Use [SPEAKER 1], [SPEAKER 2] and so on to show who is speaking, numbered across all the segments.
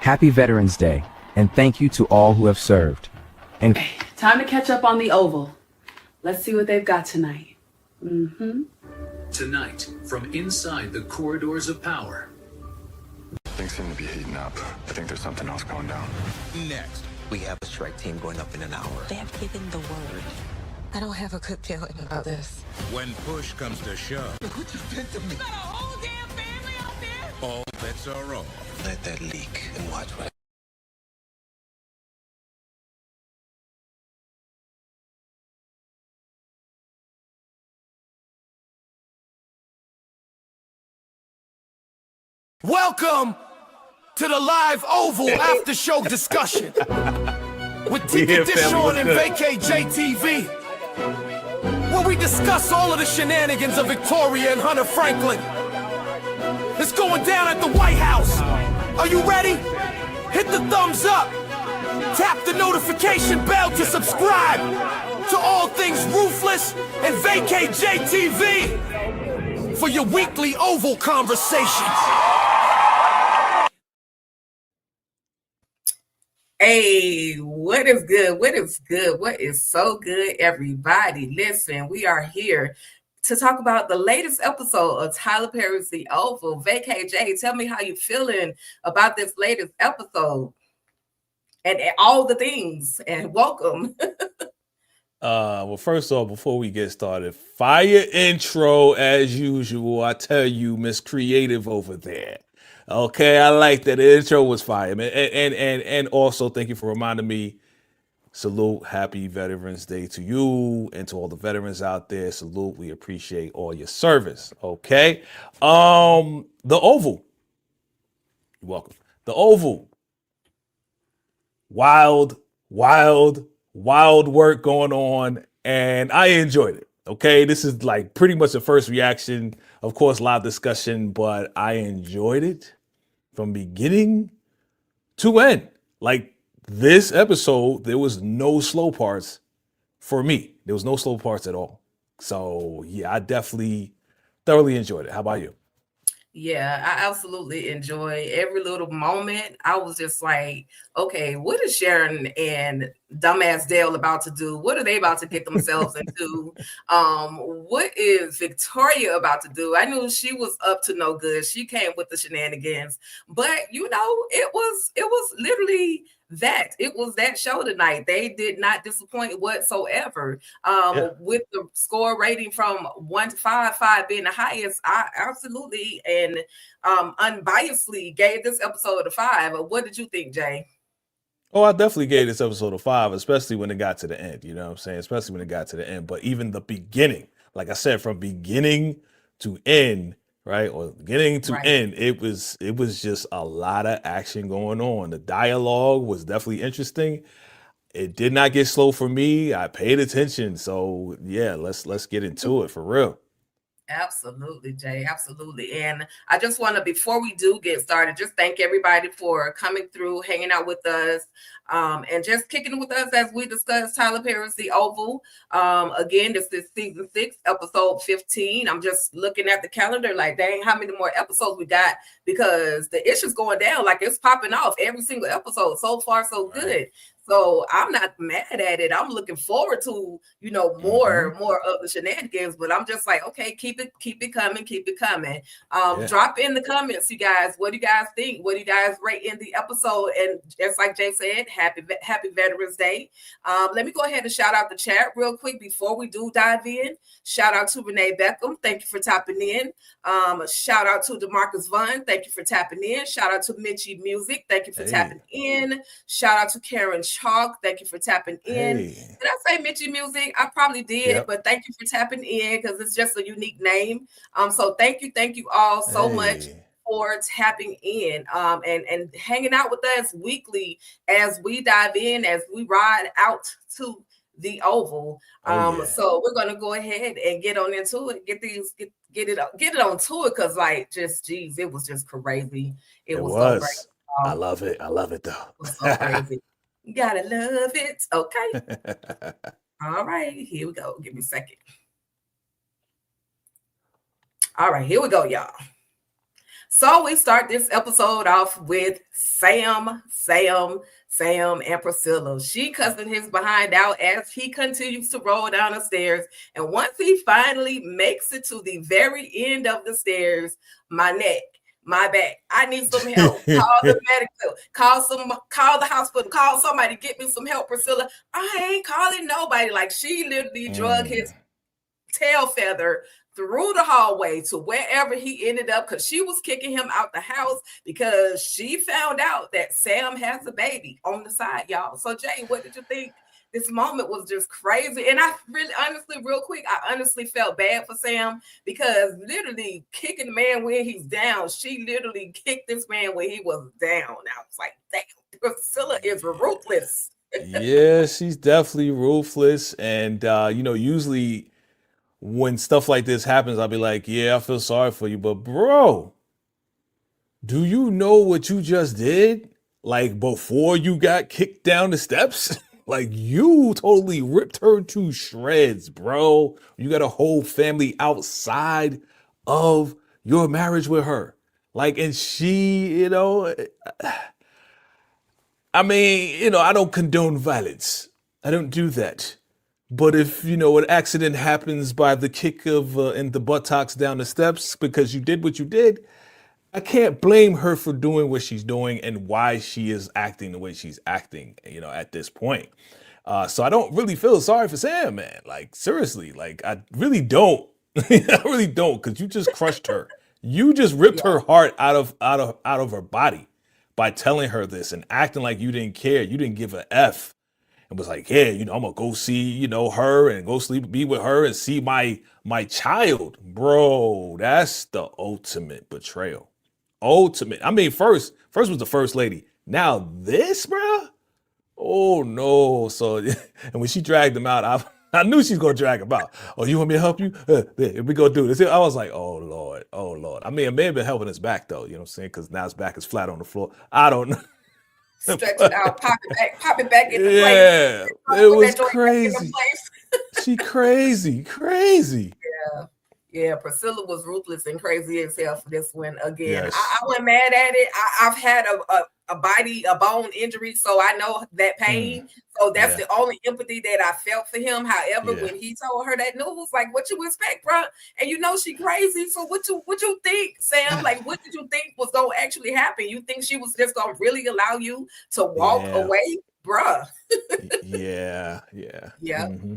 [SPEAKER 1] Happy Veterans Day, and thank you to all who have served. And
[SPEAKER 2] time to catch up on the Oval. Let's see what they've got tonight.
[SPEAKER 3] Tonight, from inside the corridors of power.
[SPEAKER 4] Things seem to be heating up. I think there's something else going down.
[SPEAKER 5] Next, we have a strike team going up in an hour.
[SPEAKER 6] They have given the word. I don't have a good feeling about this.
[SPEAKER 5] When push comes to shove.
[SPEAKER 4] What you did to me?
[SPEAKER 6] You got a whole damn family out there?
[SPEAKER 5] All bets are off.
[SPEAKER 4] Let that leak and watch what.
[SPEAKER 7] Welcome to the live Oval after show discussion with Tika Dishon and VACAY-JayTV, where we discuss all of the shenanigans of Victoria and Hunter Franklin. It's going down at the White House. Are you ready? Hit the thumbs up. Tap the notification bell to subscribe to all things Ruthless and VACAY-JayTV for your weekly Oval conversations.
[SPEAKER 8] Hey, what is good? What is good? What is so good, everybody? Listen, we are here to talk about the latest episode of Tyler Perry's The Oval. VACAY-Jay, tell me how you feeling about this latest episode and all the things, and welcome.
[SPEAKER 9] Well, first off, before we get started, fire intro as usual. I tell you, Miss Creative over there. Okay, I like that. The intro was fire, man. And also thank you for reminding me. Salute, happy Veterans Day to you and to all the veterans out there. Salute, we appreciate all your service. Okay. The Oval. You're welcome. The Oval. Wild work going on, and I enjoyed it. Okay, this is like pretty much the first reaction. Of course, live discussion, but I enjoyed it from beginning to end. Like this episode, there was no slow parts for me. There was no slow parts at all. So yeah, I definitely thoroughly enjoyed it. How about you?
[SPEAKER 8] Yeah, I absolutely enjoy every little moment. I was just like, okay, what is Sharon and dumbass Dale about to do? What are they about to get themselves into? What is Victoria about to do? I knew she was up to no good. She came with the shenanigans, but you know, it was literally that. It was that show tonight. They did not disappoint whatsoever. With the score rating from 1 to 5, 5 being the highest, I absolutely and unbiasedly gave this episode a 5. What did you think, Jay?
[SPEAKER 9] Oh, I definitely gave this episode a 5, especially when it got to the end. You know what I'm saying? Especially when it got to the end. But even the beginning, like I said, from beginning to end, right? Or beginning to end, it was just a lot of action going on. The dialogue was definitely interesting. It did not get slow for me. I paid attention. So yeah, let's get into it for real.
[SPEAKER 8] Absolutely, Jay. Absolutely. And I just want to, before we do get started, just thank everybody for coming through, hanging out with us, and just kicking with us as we discuss Tyler Perry's The Oval. Again, this is season 6, episode 15. I'm just looking at the calendar like, dang, how many more episodes we got? Because the issue's going down, like it's popping off every single episode. So far, so good. So I'm not mad at it. I'm looking forward to, you know, more of the shenanigans, but I'm just like, okay, keep it coming. Drop in the comments, you guys. What do you guys think? What do you guys rate in the episode? And just like Jay said, happy Veterans Day. Let me go ahead and shout out the chat real quick before we do dive in. Shout out to Renee Beckham. Thank you for tapping in. Shout out to DeMarcus Vaughn. Thank you for tapping in. Shout out to Mitchie Music. Thank you for tapping in. Shout out to Karen Chalk. Thank you for tapping in. Did I say Mitchie Music? I probably did, but thank you for tapping in because it's just a unique name. So thank you all so much for tapping in and hanging out with us weekly as we dive in, as we ride out to the Oval. So we're gonna go ahead and get on into it. Get it on to it because like geez, it was just crazy. It was so great.
[SPEAKER 9] I love it though.
[SPEAKER 8] It was so crazy. You gotta love it. Okay. All right, here we go. Give me a second. All right, here we go, y'all. So we start this episode off with Sam, and Priscilla. She cussing his behind out as he continues to roll down the stairs. And once he finally makes it to the very end of the stairs, my neck, my back, I need some help. Call the medical, call the hospital, call somebody, get me some help, Priscilla. I ain't calling nobody. Like, she literally drug his tail feather through the hallway to wherever he ended up, because she was kicking him out the house because she found out that Sam has a baby on the side, y'all. So Jay, what did you think? This moment was just crazy. And I really, honestly, real quick, I honestly felt bad for Sam, because literally kicking the man when he's down, she literally kicked this man when he was down. I was like, damn, Priscilla is ruthless.
[SPEAKER 9] Yeah, she's definitely ruthless. And, usually when stuff like this happens, I'll be like, yeah, I feel sorry for you. But bro, do you know what you just did? Like, before you got kicked down the steps? Like, you totally ripped her to shreds, bro. You got a whole family outside of your marriage with her. Like, and she, I mean, I don't condone violence. I don't do that. But if, an accident happens by the kick of in the buttocks down the steps because you did what you did, I can't blame her for doing what she's doing and why she is acting the way she's acting, at this point. So I don't really feel sorry for Sam, man. Like, seriously, like, I really don't. I really don't, because you just crushed her. You just ripped her heart out of her body by telling her this and acting like you didn't care. You didn't give a F. And was like, yeah, I'm gonna go see, her and go be with her and see my child. Bro, that's the ultimate betrayal. Ultimate. I mean, first was the first lady. Now this, bro. Oh no. So, and when she dragged him out, I knew she's gonna drag him out. Oh, you want me to help you? Here we go do this. I was like, oh Lord. I mean, it may have been helping his back though, you know what I'm saying? Because now his back is flat on the floor. I don't know.
[SPEAKER 8] Stretch it out, pop it back into place.
[SPEAKER 9] Yeah, it was crazy. She crazy.
[SPEAKER 8] Yeah, Priscilla was ruthless and crazy as hell for this one again.
[SPEAKER 9] Yes.
[SPEAKER 8] I wasn't mad at it. I've had a bone injury, so I know that pain. So that's the only empathy that I felt for him. However, when he told her that news, like, what you expect, bro? And she crazy. So what you think, Sam? Like, what did you think was gonna actually happen? You think she was just gonna really allow you to walk away, bruh?
[SPEAKER 9] Yeah. Mm-hmm.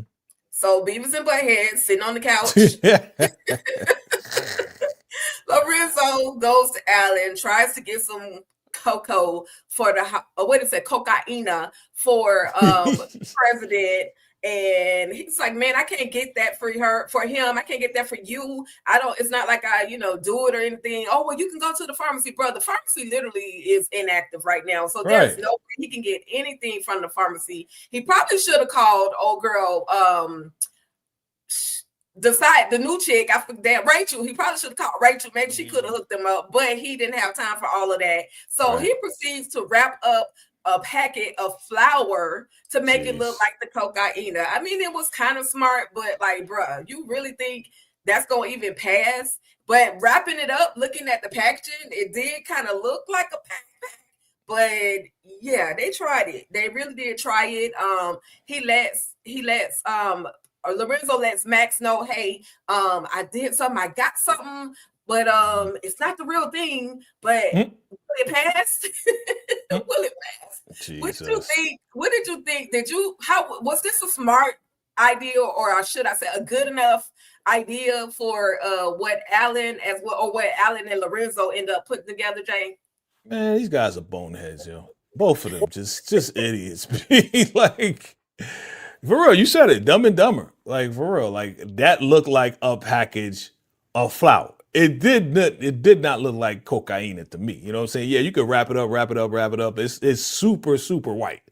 [SPEAKER 8] So Beavis and Butthead sitting on the couch. Lorenzo goes to Alan, tries to get some cocaine for cocaina for president. And he's like, man, I can't get that for him. I can't get that for you. It's not like I, do it or anything. Oh, well, you can go to the pharmacy, bro. The pharmacy literally is inactive right now. So there's no way he can get anything from the pharmacy. He probably should have called old girl, the new chick. I forget, Rachel. He probably should have called Rachel. Maybe she could have hooked them up, but he didn't have time for all of that. So he proceeds to wrap up a packet of flour to make it look like the cocaina. I mean, it was kind of smart, but like, bruh, you really think that's gonna even pass? But wrapping it up, looking at the packaging, it did kind of look like a pack. But yeah, they tried it. They really did try it. Lorenzo lets Max know, hey, I did something, I got something, but it's not the real thing. But will it pass? Will it pass?
[SPEAKER 9] Jesus.
[SPEAKER 8] What did you think? How was this a smart idea, or should I say a good enough idea for what Alan and Lorenzo end up putting together, Jane?
[SPEAKER 9] Man, these guys are boneheads, yo. Both of them just idiots. Like, for real, you said it, Dumb and Dumber. Like, for real, like, that looked like a package of flour. It did not look like cocaine to me. You know what I'm saying? Yeah, you could wrap it up. It's super, super white.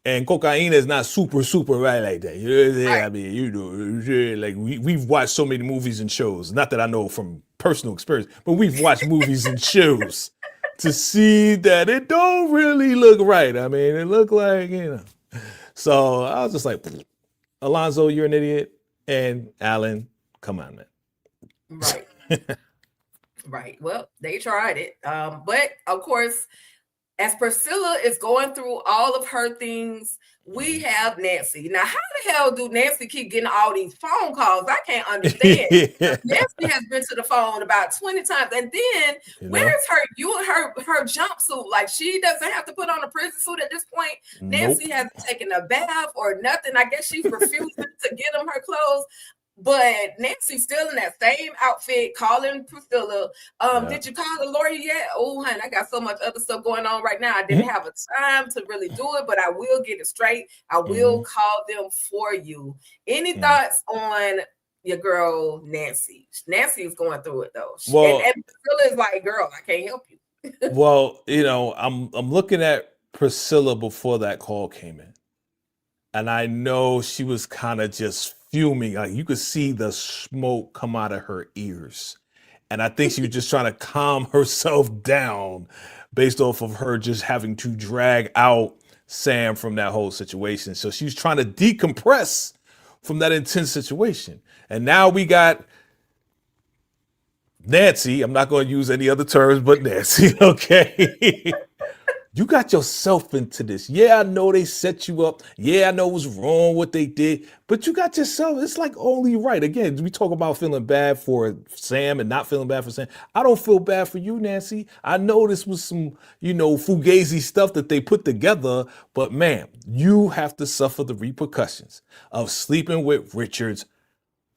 [SPEAKER 9] And cocaine is not super, super white like that. You know what I'm saying? I mean, like, we've watched so many movies and shows. Not that I know from personal experience, but we've watched movies and shows to see that it don't really look right. I mean, it looked like, So I was just like, Alonzo, you're an idiot. And Alan, come on, man.
[SPEAKER 8] Right. Right. Well, they tried it. But of course, as Priscilla is going through all of her things, we have Nancy. Now, how the hell do Nancy keep getting all these phone calls? I can't understand. Nancy has been to the phone about 20 times. And then where's her jumpsuit? Like, she doesn't have to put on a prison suit at this point. Nancy hasn't taken a bath or nothing. I guess she's refusing to get them her clothes. But Nancy's still in that same outfit, calling Priscilla. Did you call the lawyer yet? Oh, honey, I got so much other stuff going on right now. I didn't have a time to really do it, but I will get it straight. I will call them for you. Any thoughts on your girl, Nancy? Nancy is going through it, though.
[SPEAKER 9] Well,
[SPEAKER 8] and Priscilla is like, girl, I can't help you.
[SPEAKER 9] Well, I'm looking at Priscilla before that call came in. And I know she was kind of just fuming. Like, you could see the smoke come out of her ears. And I think she was just trying to calm herself down based off of her just having to drag out Sam from that whole situation. So she was trying to decompress from that intense situation. And now we got Nancy. I'm not going to use any other terms but Nancy, okay? You got yourself into this. Yeah, I know they set you up. Yeah, I know it was wrong what they did, but you got yourself. It's like only right. Again, we talk about feeling bad for Sam and not feeling bad for Sam. I don't feel bad for you, Nancy. I know this was some, fugazi stuff that they put together, but man, you have to suffer the repercussions of sleeping with Richard's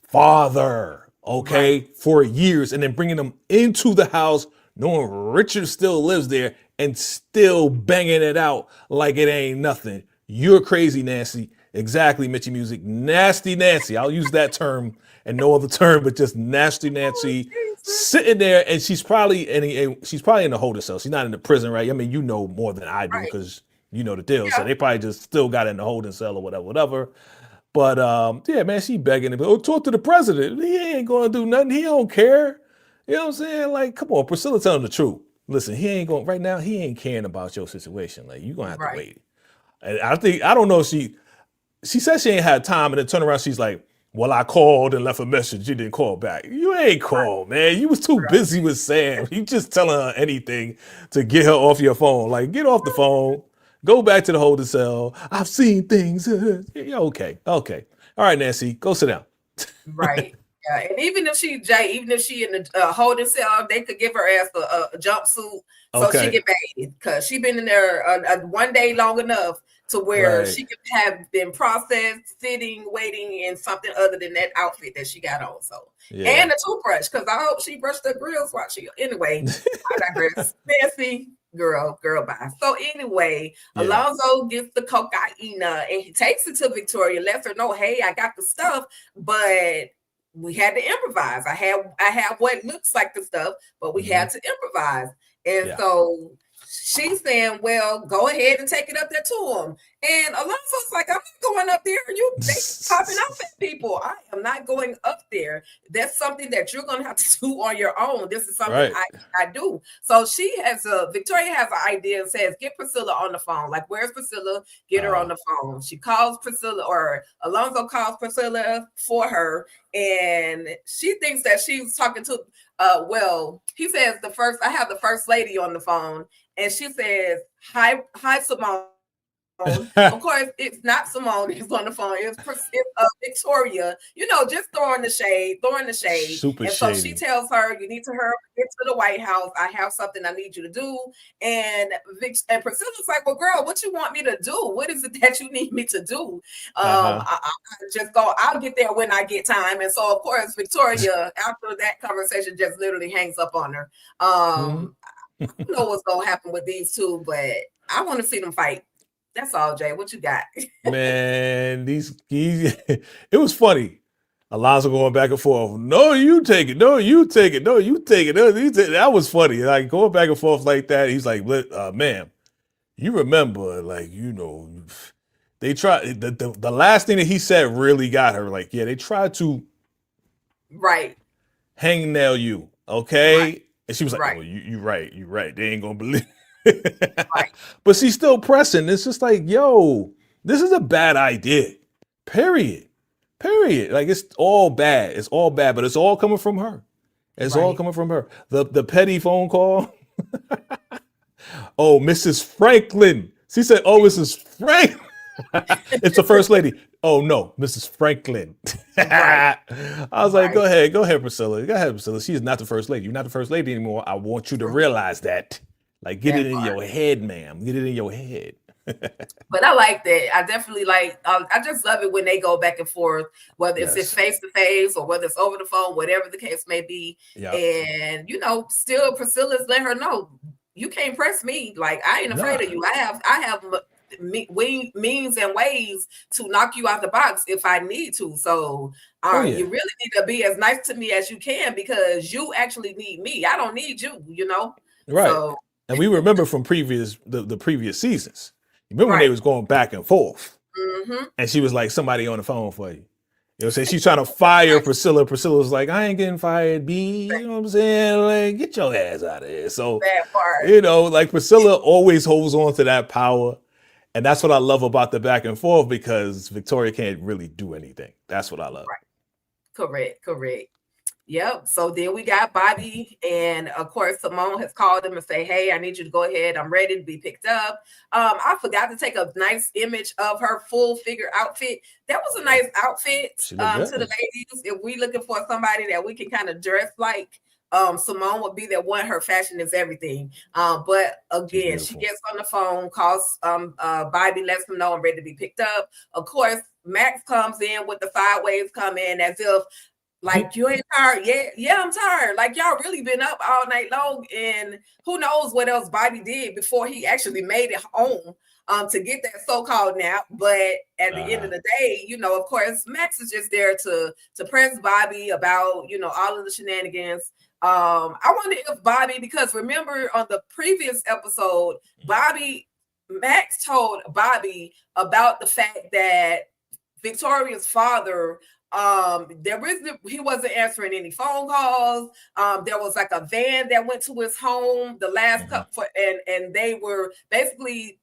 [SPEAKER 9] father, okay, for years, and then bringing him into the house, knowing Richard still lives there, and still banging it out like it ain't nothing. You're crazy, Nancy. Exactly, Mitchie Music. Nasty Nancy. I'll use that term and no other term, but just nasty Nancy sitting there, and she's probably in the holding cell. She's not in the prison, right? I mean, you know more than I do because you know the deal. Yeah. So they probably just still got in the holding cell or whatever. But yeah, man, she begging him. Oh, talk to the president. He ain't gonna do nothing. He don't care. You know what I'm saying? Like, come on, Priscilla telling the truth. Listen, he ain't caring about your situation. Like, you're gonna have to wait. And I don't know if she said she ain't had time, and then turn around, she's like, well, I called and left a message. You didn't call back. You ain't called, man. You was too busy with Sam. You just telling her anything to get her off your phone. Like, get off the phone. Go back to the holding cell. I've seen things. Yeah, okay. All right, Nancy, go sit down.
[SPEAKER 8] Right. Yeah, and even if she in the holding cell, they could give her ass a jumpsuit so she get paid, because she been in there one day long enough to where she could have been processed, sitting, waiting in something other than that outfit that she got on. So and a toothbrush, because I hope she brushed her grills while she. Anyway, I digress. Nancy, girl, bye. So anyway, Alonzo gets the cocaine and he takes it to Victoria, lets her know, hey, I got the stuff, but we had to improvise. I have what looks like the stuff, but we had to improvise. And so she's saying, well, go ahead and take it up there to him. And Alonso's like, I'm not going up there. They popping off at people. I am not going up there. That's something that you're going to have to do on your own. This is something I do. So Victoria has an idea and says, get Priscilla on the phone. Like, where's Priscilla? Get her on the phone. She calls Priscilla, or Alonso calls Priscilla for her. And she thinks that she's talking to, he says I have the first lady on the phone. And she says, hi, Simone. Of course, it's not Simone who's on the phone. It's Victoria, just throwing the shade.
[SPEAKER 9] Super
[SPEAKER 8] and so she tells her, you need to hurry, get to the White House. I have something I need you to do. And Priscilla's like, well, girl, what you want me to do? What is it that you need me to do? I just go, I'll get there when I get time. And so, of course, Victoria, after that conversation, just literally hangs up on her. I don't know what's going to happen with these two, but I want to see them fight. That's all, Jay. What you got?
[SPEAKER 9] Man, it was funny. Alonzo going back and forth. No, you take it. No, you take it. No, you take it. No, you take it. That was funny. Like, going back and forth like that. He's like, ma'am, you remember, they tried. The last thing that he said really got her. Like, yeah, they tried to hang nail you. Okay. Right. And she was like, oh, you're right. They ain't going to believe. But she's still pressing. It's just like, yo, this is a bad idea. Period. Like, it's all bad, but it's all coming from her. It's all coming from her. The petty phone call. Oh, Mrs. Franklin. She said, "Oh, Mrs. Frank." It's the first lady. Oh no, Mrs. Franklin. I was like, go ahead, Priscilla. Go ahead, Priscilla. She is not the first lady. You're not the first lady anymore. I want you to realize that. Like, get it in your head, ma'am. Get it in your head.
[SPEAKER 8] But I like that. I definitely like. I just love it when they go back and forth, whether it's face to face or whether it's over the phone, whatever the case may be. Yeah. And still Priscilla's let her know, you can't press me. Like, I ain't afraid of you. I have means and ways to knock you out the box if I need to. So you really need to be as nice to me as you can, because you actually need me. I don't need you.
[SPEAKER 9] Right.
[SPEAKER 8] So,
[SPEAKER 9] and we remember from the previous seasons. Remember when they was going back and forth, and she was like, "Somebody on the phone for you." Saying she's trying to fire Priscilla. Priscilla was like, "I ain't getting fired, B." You know what I'm saying? Like, get your ass out of here. So, like Priscilla always holds on to that power. And that's what I love about the back and forth, because Victoria can't really do anything. That's what I love.
[SPEAKER 8] Right. Correct. Yep. So then we got Bobby, and of course Simone has called him and say, "Hey, I need you to go ahead. I'm ready to be picked up." I forgot to take a nice image of her full figure outfit. That was a nice outfit to the ladies. If we looking for somebody that we can kind of dress like, Simone would be that one. Her fashion is everything. But again, she gets on the phone, calls Bobby, lets him know I'm ready to be picked up. Of course, Max comes in with the sideways come in as if, like, you ain't tired? Yeah, I'm tired. Like, y'all really been up all night long, and who knows what else Bobby did before he actually made it home to get that so-called nap. But at the end of the day, of course, Max is just there to press Bobby about, all of the shenanigans. I wonder if Bobby, because remember on the previous episode, Max told Bobby about the fact that Victoria's father, he wasn't answering any phone calls. There was like a van that went to his home the last couple, and they were basically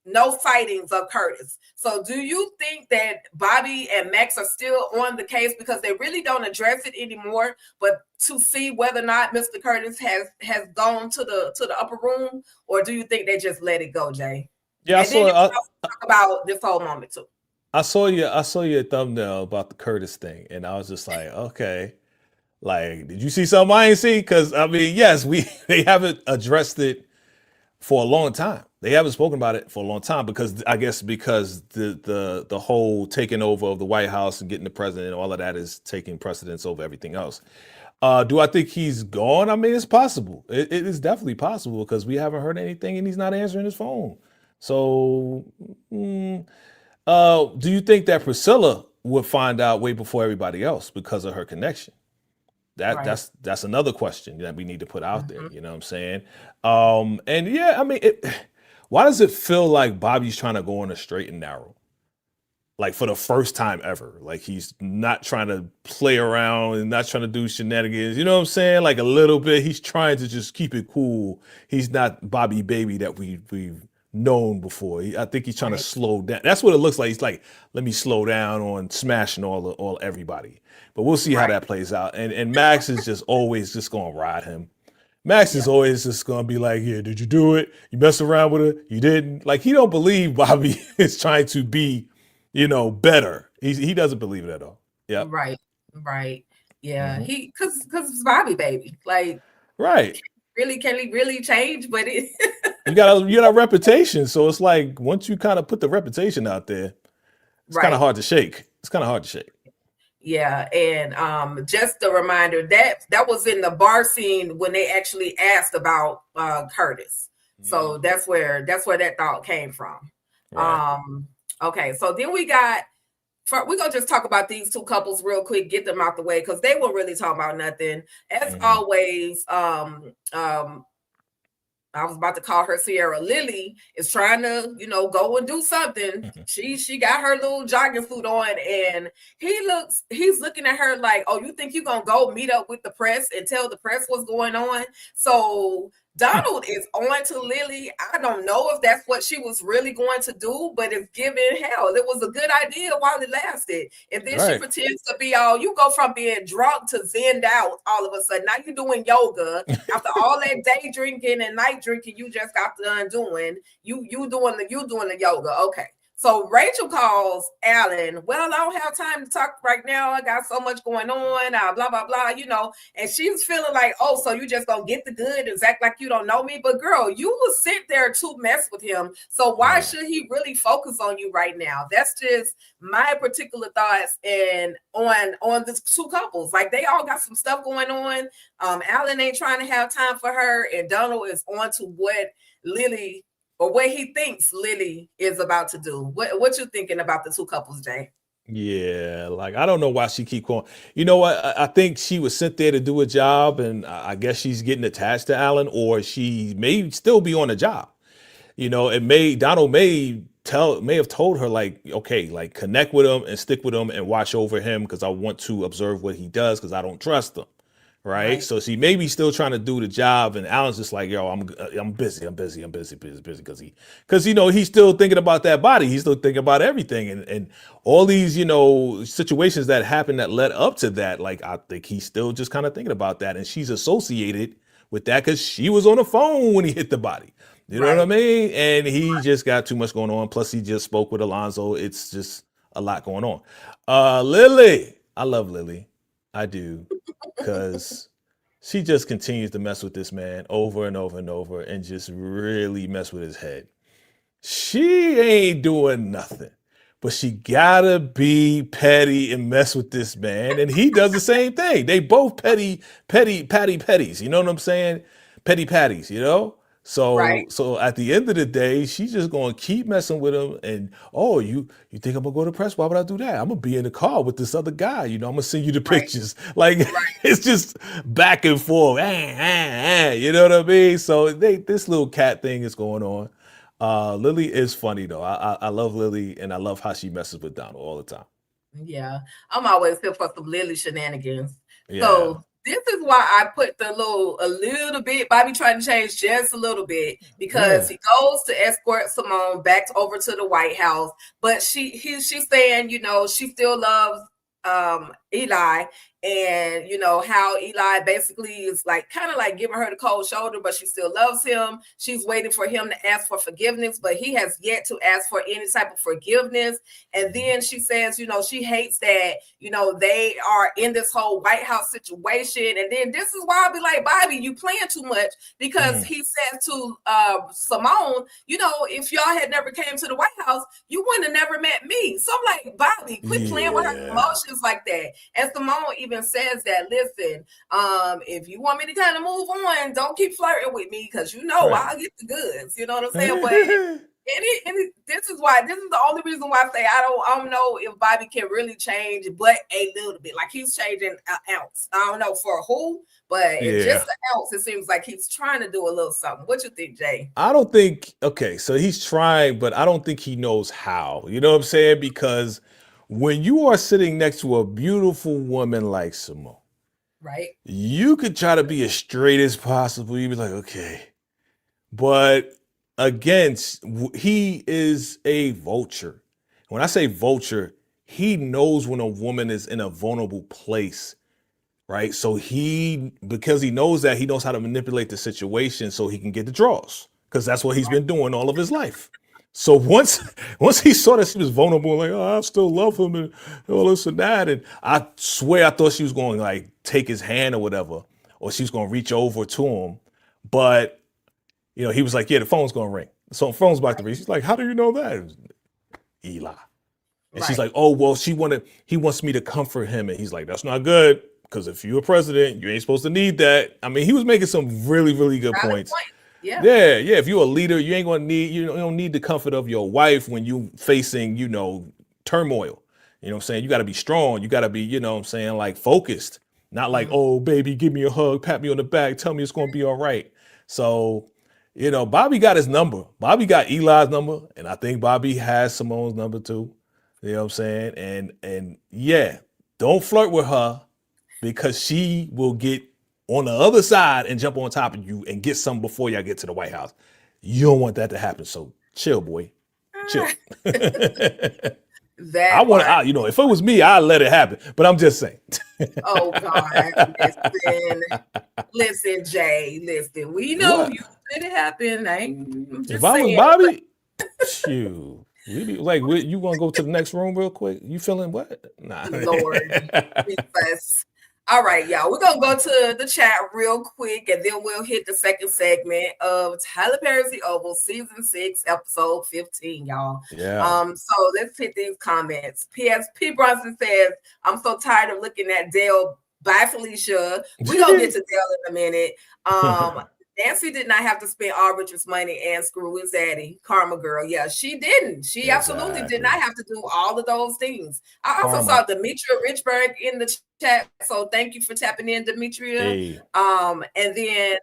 [SPEAKER 8] no sightings of Curtis. So do you think that Bobby and Max are still on the case because they really don't address it anymore, but to see whether or not Mr. Curtis has gone to the upper room, or do you think they just let it go, Jay?
[SPEAKER 9] Yeah,
[SPEAKER 8] talk about this whole moment too.
[SPEAKER 9] I saw your thumbnail about the Curtis thing, and I was just like, okay, like, did you see something I ain't see? Because I mean, yes, they haven't addressed it for a long time. They haven't spoken about it for a long time because the whole taking over of the White House and getting the president and all of that is taking precedence over everything else. Do I think he's gone? I mean, it's possible. It is definitely possible because we haven't heard anything and he's not answering his phone. So, do you think that Priscilla would find out way before everybody else because of her connection? That's another question that we need to put out there. You know what I'm saying? And yeah, I mean, why does it feel like Bobby's trying to go on a straight and narrow? Like for the first time ever, like he's not trying to play around and not trying to do shenanigans. You know what I'm saying? Like a little bit, he's trying to just keep it cool. He's not Bobby Baby that we've known before. I think he's trying to slow down. That's what it looks like. He's like, let me slow down on smashing all everybody. But we'll see how that plays out. And Max is just always just gonna ride him. Max is always just gonna be like, yeah, did you do it? You messed around with her? You didn't? Like, he don't believe Bobby is trying to be, better. He doesn't believe it at all. Yeah.
[SPEAKER 8] Right. Yeah. He cause it's Bobby Baby. Like,
[SPEAKER 9] right.
[SPEAKER 8] Can he really change? But it
[SPEAKER 9] you got a reputation. So it's like once you kind of put the reputation out there, it's kind of hard to shake. Yeah, and just a reminder that was in the bar scene when they actually asked about Curtis. So that's where that thought came from. Right. Okay, so then we're gonna just talk about these two couples real quick, get them out the way because they weren't really talking about nothing. As always, I was about to call her Sierra. Lily is trying to, go and do something. She got her little jogging suit on, and he's looking at her like, oh, you think you're gonna go meet up with the press and tell the press what's going on? So
[SPEAKER 8] Donald is on to Lily. I don't know if that's what she was really going to do, but it's giving hell. It was a good idea while it lasted. And then she pretends to be all, you go from being drunk to zenned out all of a sudden. Now you're doing yoga after all that day drinking and night drinking you just got done doing. You doing the yoga. Okay. So Rachel calls Alan. Well, I don't have time to talk right now. I got so much going on, blah, blah, blah, and she's feeling like, oh, so you just gonna get the good and act like you don't know me. But girl, you will sit there to mess with him. So why should he really focus on you right now? That's just my particular thoughts and on the two couples. Like they all got some stuff going on. Alan ain't trying to have time for her, and Donald is on to what Lily or what he thinks Lily is about to do. What you thinking about the two couples, Jay?
[SPEAKER 9] Yeah, like I don't know why she keep going. You know what? I think she was sent there to do a job, and I guess she's getting attached to Alan, or she may still be on a job. Donald may have told her like, okay, like connect with him and stick with him and watch over him because I want to observe what he does because I don't trust him. Right. So she may be still trying to do the job, and Alan's just like, yo, I'm busy because he's still thinking about that body. He's still thinking about everything and all these, situations that happened that led up to that. Like, I think he's still just kind of thinking about that. And she's associated with that because she was on the phone when he hit the body. You know what I mean? And he just got too much going on. Plus, he just spoke with Alonzo. It's just a lot going on. Lily. I love Lily. I do, because she just continues to mess with this man over and over and over and just really mess with his head. She ain't doing nothing, but she gotta be petty and mess with this man. And he does the same thing. They both patties. You know what I'm saying? Petty patties, So at the end of the day, she's just going to keep messing with him. And, oh, you think I'm going to go to press? Why would I do that? I'm going to be in the car with this other guy. I'm going to send you the pictures. Like, it's just back and forth. You know what I mean? So this little cat thing is going on. Lily is funny, though. I love Lily, and I love how she messes with Donald all the time.
[SPEAKER 8] Yeah. I'm always here for some Lily shenanigans.
[SPEAKER 9] Yeah.
[SPEAKER 8] So this is why I put a little bit, Bobby trying to change just a little bit, because he goes to escort Simone back over to the White House, but she's saying, she still loves Eli, and how Eli basically is like kind of like giving her the cold shoulder, but she still loves him. She's waiting for him to ask for forgiveness, but he has yet to ask for any type of forgiveness. And then she says, she hates that, they are in this whole White House situation. And then this is why I'll be like, Bobby, you playing too much, because he said to Simone, if y'all had never came to the White House, you wouldn't have never met me. So I'm like, Bobby, quit playing with her emotions like that. And Simone even says that, listen, if you want me to kind of move on, don't keep flirting with me, because I'll get the goods. You know what I'm saying? But this is the only reason why I say I don't know if Bobby can really change but a little bit. Like, he's changing an ounce. I don't know for who, but just an ounce, it seems like he's trying to do a little something. What you think, Jay?
[SPEAKER 9] I don't think, so he's trying, but I don't think he knows how. You know what I'm saying? Because when you are sitting next to a beautiful woman like Simone,
[SPEAKER 8] right,
[SPEAKER 9] you could try to be as straight as possible. You'd be like, okay. But again, he is a vulture. When I say vulture, he knows when a woman is in a vulnerable place, right? So because he knows that, he knows how to manipulate the situation so he can get the draws, because that's what he's been doing all of his life. So once he saw that she was vulnerable, like, oh, I still love him and all this and that, and I swear I thought she was going to like take his hand or whatever, or she was going to reach over to him, but he was like, yeah, the phone's going to ring. So the phone's about to ring. She's like, how do you know that? It was Eli. And she's like, oh, well, he wants me to comfort him. And he's like, that's not good, because if you're a president, you ain't supposed to need that. I mean, he was making some really, really good points.
[SPEAKER 8] Yeah.
[SPEAKER 9] If you're a leader, you don't need the comfort of your wife when you facing, turmoil. You know what I'm saying? You got to be strong. You got to be, like focused, not like, oh, baby, give me a hug, pat me on the back, tell me it's going to be all right. So, Bobby got his number. Bobby got Eli's number, and I think Bobby has Simone's number too. You know what I'm saying? And yeah, don't flirt with her, because she will get on the other side and jump on top of you and get something before y'all get to the White House. You don't want that to happen. So chill, boy. Chill. I want to, you know, if it was me, I'd let it happen. But I'm just saying.
[SPEAKER 8] Oh God, listen, Jay, listen. We know you let it happen. I'm just
[SPEAKER 9] if I was
[SPEAKER 8] saying,
[SPEAKER 9] Bobby, shoot. Like, you want to go to the next room real quick? You feeling what? Nah.
[SPEAKER 8] Lord Jesus. All right, y'all. We're gonna go to the chat real quick, and then we'll hit the second segment of Tyler Perry's The Oval, season 6, episode 15, y'all.
[SPEAKER 9] Yeah.
[SPEAKER 8] So let's hit these comments. P. Bronson says, "I'm so tired of looking at Dale. Bye, Felicia. We're gonna get to Dale in a minute." Nancy did not have to spend all Richard's money and screw his daddy. Karma girl. Yeah, she didn't. She absolutely did not have to do all of those things. I also saw Demetria Richburg in the chat. So thank you for tapping in, Demetria. Hey. And then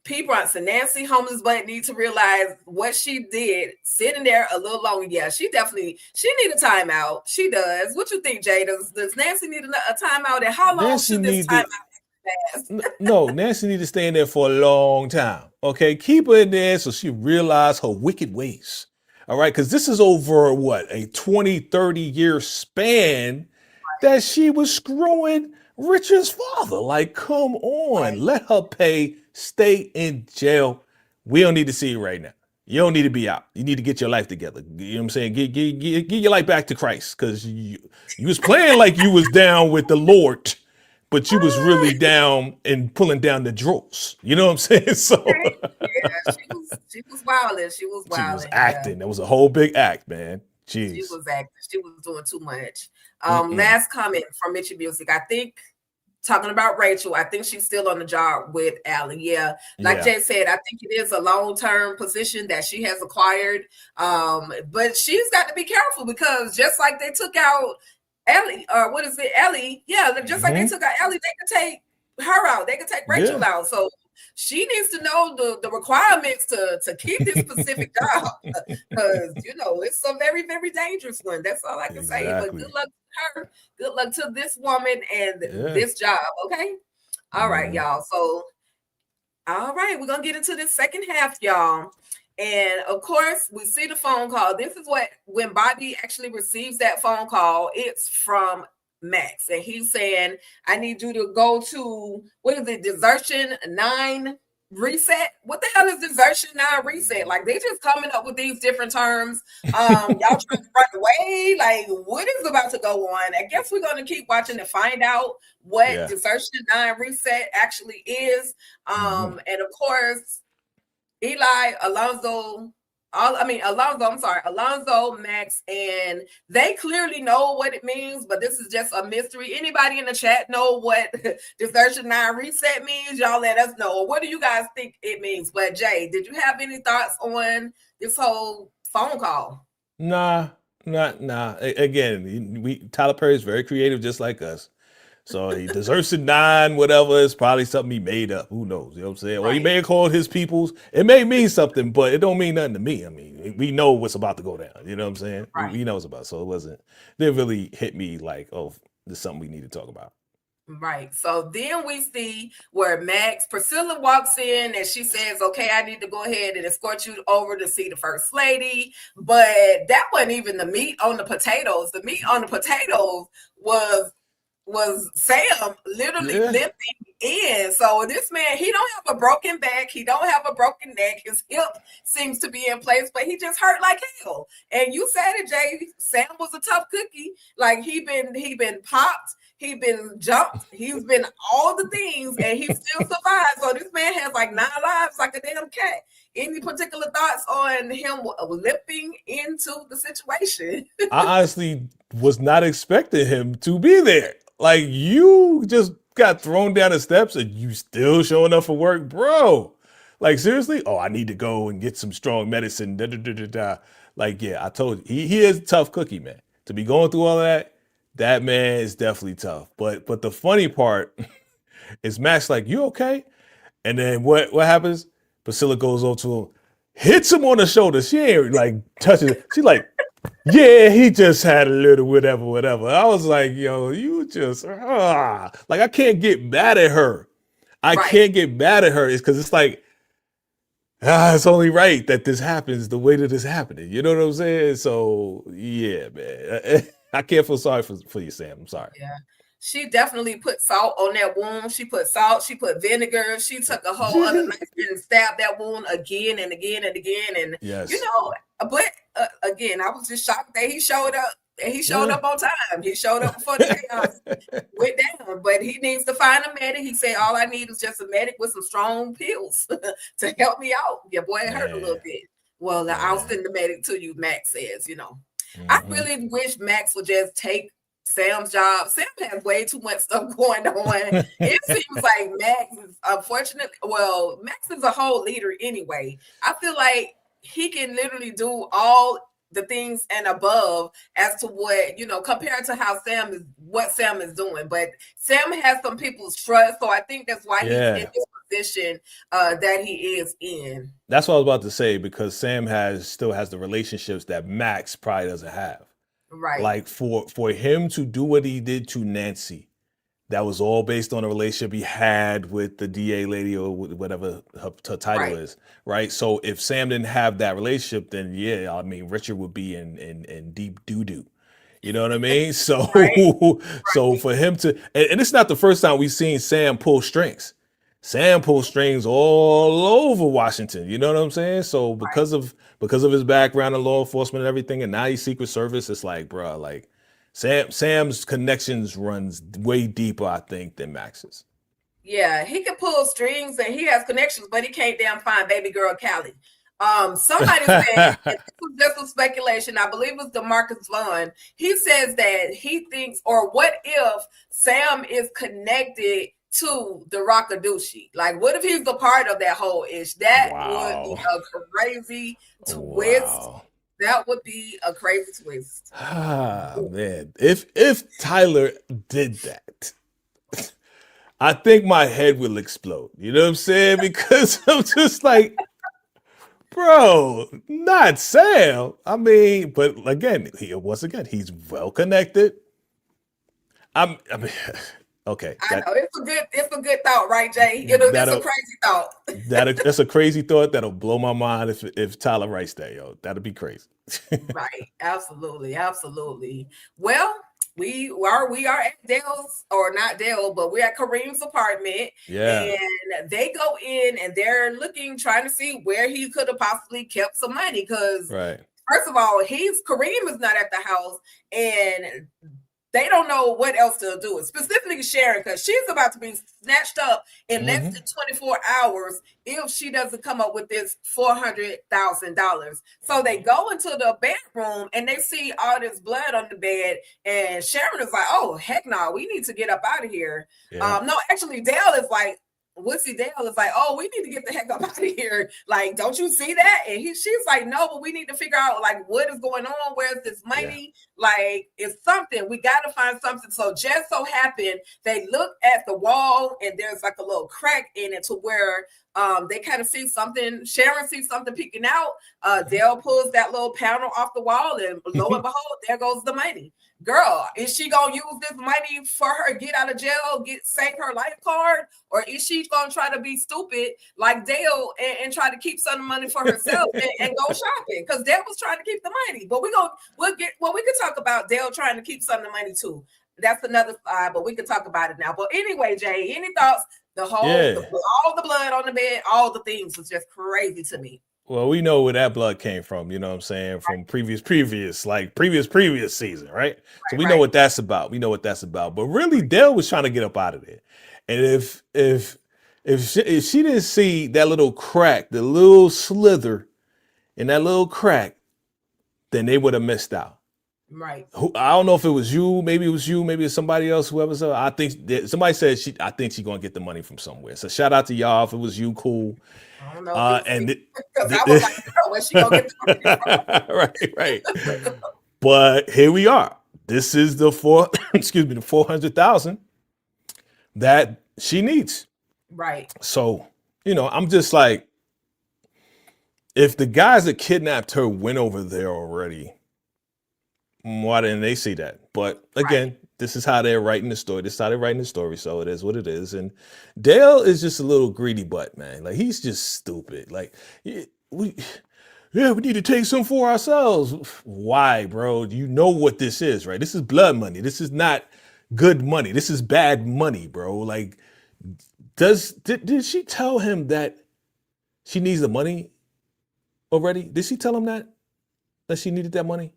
[SPEAKER 8] P. Bronson, Nancy homeless butt needs to realize what she did sitting there a little longer. Yeah, she need a timeout. She does. What you think, Jay? Does Nancy need a timeout? And how long should this timeout
[SPEAKER 9] No, Nancy need to stay in there for a long time. Okay, keep her in there so she realize her wicked ways. All right, because this is over what, a 20, 30-year span that she was screwing Richard's father. Like, come on, let her pay, stay in jail. We don't need to see it right now. You don't need to be out. You need to get your life together. You know what I'm saying? Get your life back to Christ, because you was playing like you was down with the Lord, but you was really down and pulling down the drawers. You know what I'm saying? So
[SPEAKER 8] yeah, she was wilding. She was
[SPEAKER 9] acting. Yeah. That was a whole big act, man. Jeez.
[SPEAKER 8] She was acting. She was doing too much. Last comment from Mitchie Music. I think, talking about Rachel, I think she's still on the job with Allen. Yeah. Like Jay said, I think it is a long-term position that she has acquired. But she's got to be careful, because just like they took out Ellie, or what is it? Ellie. Yeah, just like they took out Ellie, they could take her out. They could take Rachel out. So she needs to know the requirements to keep this specific job, because it's a very, very dangerous one. That's all I can say. But good luck to her. Good luck to this woman and this job. Okay. All right, y'all. So, all right, we're gonna get into this second half, y'all. And of course, we see the phone call. This is when Bobby actually receives that phone call, it's from Max. And he's saying, I need you to go to, what is it, Desertion 9 Reset? What the hell is Desertion 9 Reset? Like, they just coming up with these different terms. Y'all trying to run away? Like, what is about to go on? I guess we're going to keep watching to find out what Desertion 9 Reset actually is. And of course, Alonzo, Max, and they clearly know what it means, but this is just a mystery. Anybody in the chat know what Desertion 9 Reset means? Y'all let us know. What do you guys think it means? But Jay, did you have any thoughts on this whole phone call?
[SPEAKER 9] Nah. Again, Tyler Perry is very creative, just like us. So he deserves it 9, whatever. It's probably something he made up. Who knows? You know what I'm saying? Or he may have called his peoples. It may mean something, but it don't mean nothing to me. I mean, we know what's about to go down. You know what I'm saying? Right. We know what's about. So it didn't really hit me like, oh, this is something we need to talk about.
[SPEAKER 8] Right. So then we see where Priscilla walks in and she says, okay, I need to go ahead and escort you over to see the first lady. But that wasn't even the meat on the potatoes. The meat on the potatoes was Sam literally limping in. So this man, he don't have a broken back, he don't have a broken neck, his hip seems to be in place, but he just hurt like hell. And you said it, Jay, Sam was a tough cookie. Like he been popped, he been jumped, he's been all the things, and he still survived. So this man has like 9 lives like a damn cat. Any particular thoughts on him limping into the situation?
[SPEAKER 9] I honestly was not expecting him to be there. Like, you just got thrown down the steps and you still showing up for work, bro. Like, seriously? Oh, I need to go and get some strong medicine. Like, yeah, I told you, he is a tough cookie, man. To be going through all that man is definitely tough. But the funny part is Max like, you okay? And then what happens? Priscilla goes over to him, hits him on the shoulder. She ain't like touching it. She like, yeah, he just had a little whatever. I was like, yo, you just, like, I can't get mad at her. I
[SPEAKER 8] Right.
[SPEAKER 9] can't get mad at her. It's because it's like, it's only right that this happens the way that it's happening. You know what I'm saying? So yeah, man. I can't feel sorry for you, Sam. I'm sorry.
[SPEAKER 8] Yeah. She definitely put salt on that wound. She put salt, she put vinegar, she took a whole other knife and stabbed that wound again and again and again. And
[SPEAKER 9] Yes.
[SPEAKER 8] you know, but again, I was just shocked that he showed up. And he showed up on time. He showed up before the chaos went down. But he needs to find a medic. He said, all I need is just a medic with some strong pills to help me out. Your boy hurt a little bit. Well, I'll send the medic to you, Max says, you know. I really wish Max would just take Sam's job. Sam has way too much stuff going on. It seems like Max is unfortunate. Well, Max is a whole leader anyway. I feel like he can literally do all the things and above as to what, you know, compared to how Sam is doing. But Sam has some people's trust. So I think that's why he's in this position that he is in.
[SPEAKER 9] That's what I was about to say, because Sam still has the relationships that Max probably doesn't have.
[SPEAKER 8] Right.
[SPEAKER 9] Like for him to do what he did to Nancy, that was all based on a relationship he had with the DA lady or whatever her title is, right? So if Sam didn't have that relationship, then yeah, I mean, Richard would be in deep doo-doo. You know what I mean? So, so for him to, and it's not the first time we've seen Sam pull strings. Sam pulls strings all over Washington. You know what I'm saying? So because of his background in law enforcement and everything, and now he's Secret Service, it's like, bro, like Sam's connections runs way deeper, I think, than Max's.
[SPEAKER 8] Yeah, he can pull strings and he has connections, but he can't damn find baby girl Callie. Somebody said, this was just a speculation, I believe it was DeMarcus Vaughn. He says that he thinks, or what if Sam is connected to the Rockadushi? Like, what if he's a part of that whole ish? That would be a crazy twist.
[SPEAKER 9] Wow.
[SPEAKER 8] That would be a crazy twist.
[SPEAKER 9] Ah, man. If Tyler did that, I think my head will explode. You know what I'm saying? Because I'm just like, bro, not Sam. I mean, but again, he's well connected. I mean, okay.
[SPEAKER 8] I know it's a good thought, right, Jay? It's a crazy thought.
[SPEAKER 9] That's a crazy thought that'll blow my mind if Tyler writes that, yo. That'd be crazy.
[SPEAKER 8] Right. Absolutely. Well, we are at Dale's, or not Dale, but we're at Kareem's apartment.
[SPEAKER 9] Yeah.
[SPEAKER 8] And they go in and they're trying to see where he could have possibly kept some money. Because first of all, Kareem is not at the house, and they don't know what else to do. Specifically Sharon, because she's about to be snatched up in less than 24 hours if she doesn't come up with this $400,000. So they go into the bedroom and they see all this blood on the bed. And Sharon is like, oh, heck no, we need to get up out of here.
[SPEAKER 9] Yeah.
[SPEAKER 8] No, actually, Dale is like, Woodsy Dale is like, oh, we need to get the heck up out of here. Like, don't you see that? And she's like, no, but we need to figure out, like, what is going on? Where's this money? Like, it's something. We got to find something. So just so happened, they look at the wall and there's like a little crack in it to where they kind of see something. Sharon sees something peeking out. Dale pulls that little panel off the wall, and lo and behold, there goes the money. Girl, is she gonna use this money for her get out of jail, save her life card, or is she gonna try to be stupid like Dale and try to keep some money for herself and go shopping? Because Dale was trying to keep the money, but we could talk about Dale trying to keep some of the money too. That's another side, but we could talk about it now. But anyway, Jay, any thoughts? All the blood on the bed, all the things was just crazy to me.
[SPEAKER 9] Well, we know where that blood came from, you know what I'm saying? From previous season, right? So we know what that's about. But really, Dale was trying to get up out of there. And if she didn't see that little crack, the little slither in that little crack, then they would have missed out.
[SPEAKER 8] Right.
[SPEAKER 9] I don't know if it was you, maybe it's somebody else, whoever's I think somebody said I think she's gonna get the money from somewhere. So shout out to y'all. If it was you, cool.
[SPEAKER 8] I don't know. Because I was like, where's she gonna get the money from?
[SPEAKER 9] right. But here we are. This is the $400,000 that she needs.
[SPEAKER 8] Right.
[SPEAKER 9] So, I'm just like, if the guys that kidnapped her went over there already, why didn't they see that? But again, this is how they're writing the story. This is how they're writing the story. So it is what it is. And Dale is just a little greedy butt, man. Like, he's just stupid. Like, we need to take some for ourselves. Why, bro? You know what this is, right? This is blood money. This is not good money. This is bad money, bro. Like, did she tell him that she needs the money already? Did she tell him that she needed that money?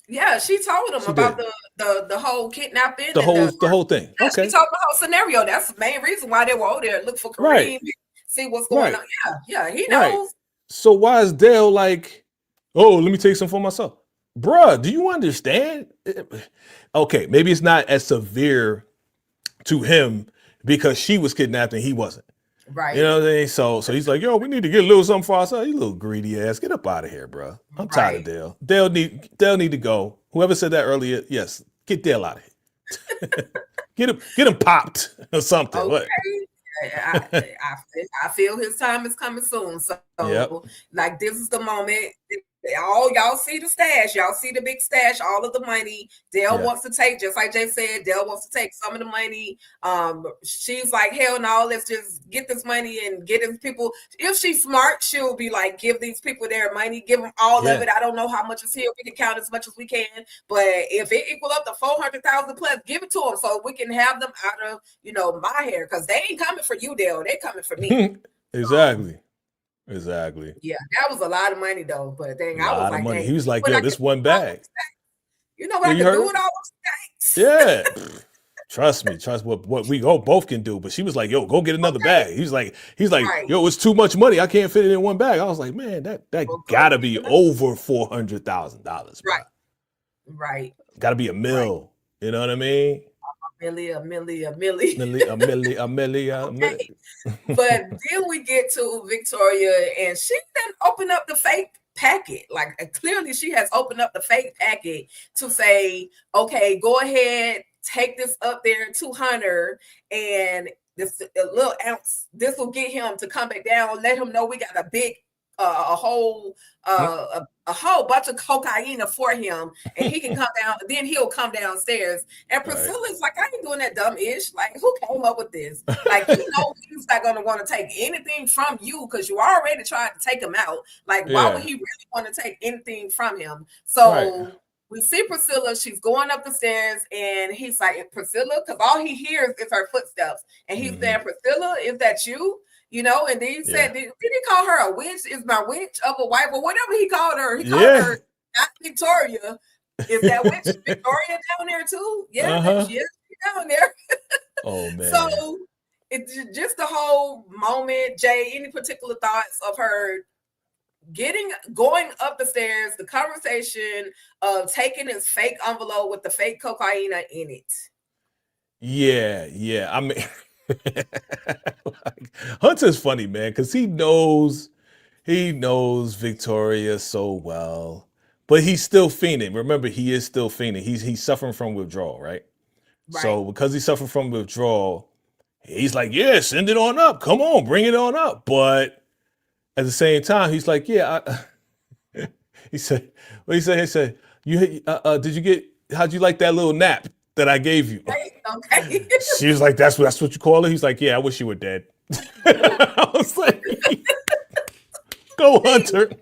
[SPEAKER 8] Yeah, she told him about the whole kidnapping.
[SPEAKER 9] The whole thing.
[SPEAKER 8] Yeah,
[SPEAKER 9] Okay.
[SPEAKER 8] She told him the whole scenario. That's the main reason why they were over there. Look for Kareem,
[SPEAKER 9] Right.
[SPEAKER 8] see what's going on. Yeah, he knows.
[SPEAKER 9] Right. So why is Dale like, oh, let me take some for myself? Bruh, do you understand? Okay, maybe it's not as severe to him because she was kidnapped and he wasn't.
[SPEAKER 8] Right.
[SPEAKER 9] You know what I mean? So he's like, yo, we need to get a little something for ourselves. You little greedy ass. Get up out of here, bro. I'm tired of Dale. Dale need to go. Whoever said that earlier, yes, get Dale out of here. get him popped or something.
[SPEAKER 8] Okay.
[SPEAKER 9] What?
[SPEAKER 8] I feel his time is coming soon. So
[SPEAKER 9] Yep.
[SPEAKER 8] like, this is the moment. All y'all see the stash. Y'all see the big stash, all of the money. Dale wants to take, just like Jay said, Dale wants to take some of the money. She's like, hell no, let's just get this money and get these people. If she's smart, she'll be like, give these people their money, give them all of it. I don't know how much is here. We can count as much as we can. But if it equal up to 400,000 plus, give it to them so we can have them out of, my hair. Because they ain't coming for you, Dale. They coming for me.
[SPEAKER 9] Exactly.
[SPEAKER 8] Yeah, that was a lot of money though. But dang, I was like,
[SPEAKER 9] he was like, yo, this one bag.
[SPEAKER 8] You know what I can do with all those things?
[SPEAKER 9] Yeah. Trust what we both can do. But she was like, yo, go get another bag. He's like,
[SPEAKER 8] Right.
[SPEAKER 9] yo, it's too much money. I can't fit it in one bag. I was like, man, that gotta be over $400,000.
[SPEAKER 8] Right.
[SPEAKER 9] Gotta be a mill. You know what I mean?
[SPEAKER 8] A milli.
[SPEAKER 9] Okay.
[SPEAKER 8] But then we get to Victoria, and she then opened up the fake packet. Like, clearly she has opened up the fake packet to say, okay, go ahead, take this up there to Hunter, and this a little ounce. This will get him to come back down. Let him know we got a big, a whole bunch of cocaine for him, and he can come down. Then he'll come downstairs. And Priscilla's like, I ain't doing that dumb ish. Like, who came up with this? Like, he's not gonna want to take anything from you because you already tried to take him out. Like, why would he really want to take anything from him? So we see Priscilla. She's going up the stairs, and he's like, Priscilla, because all he hears is her footsteps, and he's saying, Priscilla, is that you? And then he said, did he call her a witch? Is my witch of a wife? Or whatever he called her. He called her not Victoria. Is that witch Victoria down there too? Yeah, she's down there.
[SPEAKER 9] Oh, man.
[SPEAKER 8] So it's just the whole moment. Jay, any particular thoughts of her going up the stairs, the conversation of taking his fake envelope with the fake cocaine in it?
[SPEAKER 9] Yeah. I mean, Hunter's funny, man, because he knows Victoria so well, but he's still fiending. Remember, he is still fiending. He's suffering from withdrawal, right? So because he's suffering from withdrawal, he's like, yeah, send it on up. Come on, bring it on up. But at the same time, he's like, yeah. He said, you how'd you like that little nap that I gave you?
[SPEAKER 8] Okay.
[SPEAKER 9] She was like, that's what you call it? He's like, yeah, I wish you were dead. I was like, go Hunter.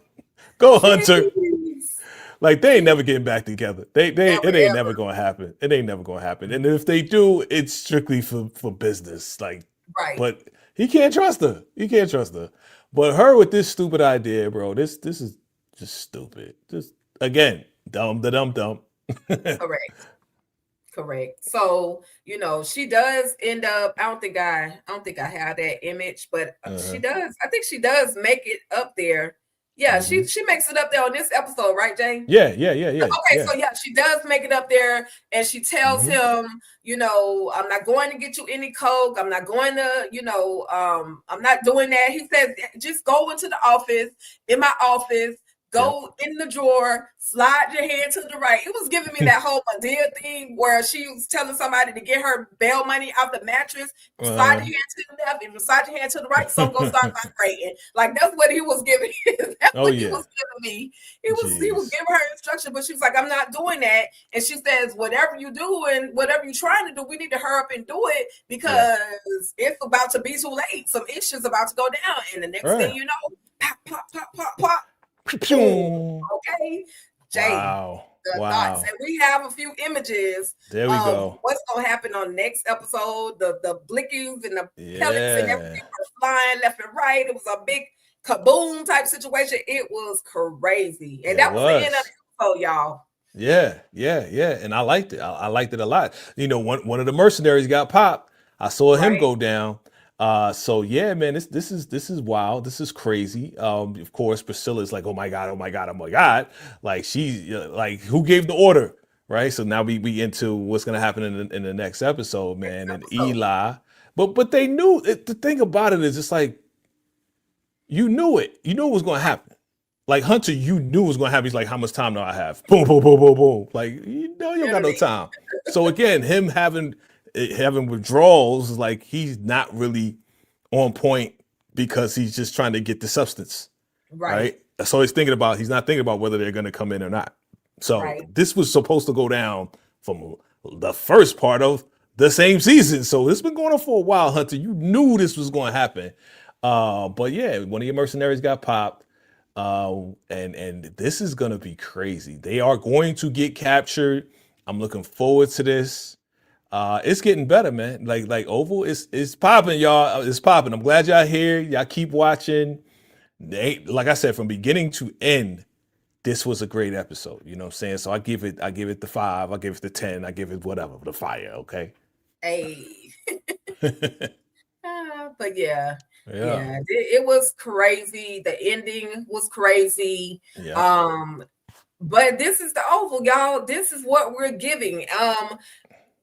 [SPEAKER 9] Like, they ain't never getting back together. It ain't never gonna happen. It ain't never gonna happen. And if they do, it's strictly for business. Like, but he can't trust her. But her with this stupid idea, bro, this is just stupid. Just, again, dumb.
[SPEAKER 8] Correct. So, she does end up, I don't think I have that image, but she does. I think she does make it up there. Yeah, she makes it up there on this episode, right, Jane?
[SPEAKER 9] Yeah.
[SPEAKER 8] Okay, so she does make it up there, and she tells him, I'm not going to get you any coke. I'm not going to, I'm not doing that. He says, just go into the office, in my office, go in the drawer, slide your hand to the right. It was giving me that whole Medea thing where she was telling somebody to get her bail money out the mattress, slide your hand to the left, and slide your hand to the right, so I'm gonna start vibrating. Like that's what he was giving. That's what he was giving me. He was giving her instruction, but she was like, I'm not doing that. And she says, whatever you do and whatever you're trying to do, we need to hurry up and do it because it's about to be too late. Some issues about to go down. And the next thing you know, pop, pop, pop, pop, pop. Okay, Jay.
[SPEAKER 9] Wow.
[SPEAKER 8] Thoughts. And we have a few images.
[SPEAKER 9] There we go.
[SPEAKER 8] What's gonna happen on next episode? The blickies and the pellets and everything were flying left and right. It was a big kaboom type situation. It was crazy, and that was the end of the episode, y'all.
[SPEAKER 9] Yeah, and I liked it. I liked it a lot. You know, one of the mercenaries got popped. I saw him go down. So yeah, man, this is wild. This is crazy. Of course, Priscilla's like, oh my god. Like like, who gave the order, right? So now we into what's gonna happen in the next episode, man. And Eli, but they knew it. The thing about it is, it's like you knew it. You knew it was gonna happen. Like Hunter, you knew it was gonna happen. He's like, how much time do I have? Boom, boom, boom, boom, boom. Like, you know, you don't got no time. So again, him having withdrawals is like he's not really on point because he's just trying to get the substance, right? So he's not thinking about whether they're going to come in or not. So this was supposed to go down from the first part of the same season. So it's been going on for a while, Hunter. You knew this was going to happen. But yeah, one of your mercenaries got popped. And this is going to be crazy. They are going to get captured. I'm looking forward to this. It's getting better, man. Like Oval is popping, y'all. It's popping. I'm glad y'all here. Y'all keep watching. Like I said, from beginning to end, this was a great episode. You know what I'm saying? So I give it the 5. I give it the 10. I give it whatever, the fire. Okay.
[SPEAKER 8] Hey. But yeah, it was crazy. The ending was crazy. But this is the Oval, y'all. This is what we're giving.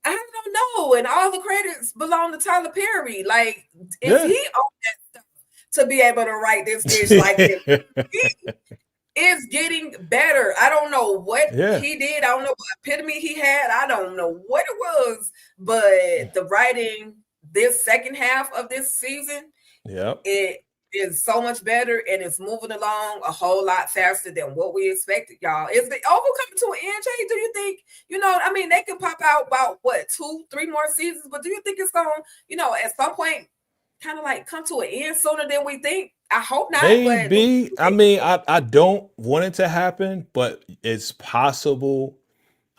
[SPEAKER 8] I don't know, and all the credits belong to Tyler Perry. Like, is he on that stuff to be able to write this dish like this? He is getting better. I don't know what he did. I don't know what epitome he had. I don't know what it was, but the writing this second half of this season, it is so much better, and it's moving along a whole lot faster than what we expected, y'all. Is the Oval coming to an end, Jay? Do you think, I mean, they can pop out about, 2-3 more seasons, but do you think it's going to, at some point, kind of like come to an end sooner than we think? I hope not.
[SPEAKER 9] Maybe. I mean, I don't want it to happen, but it's possible.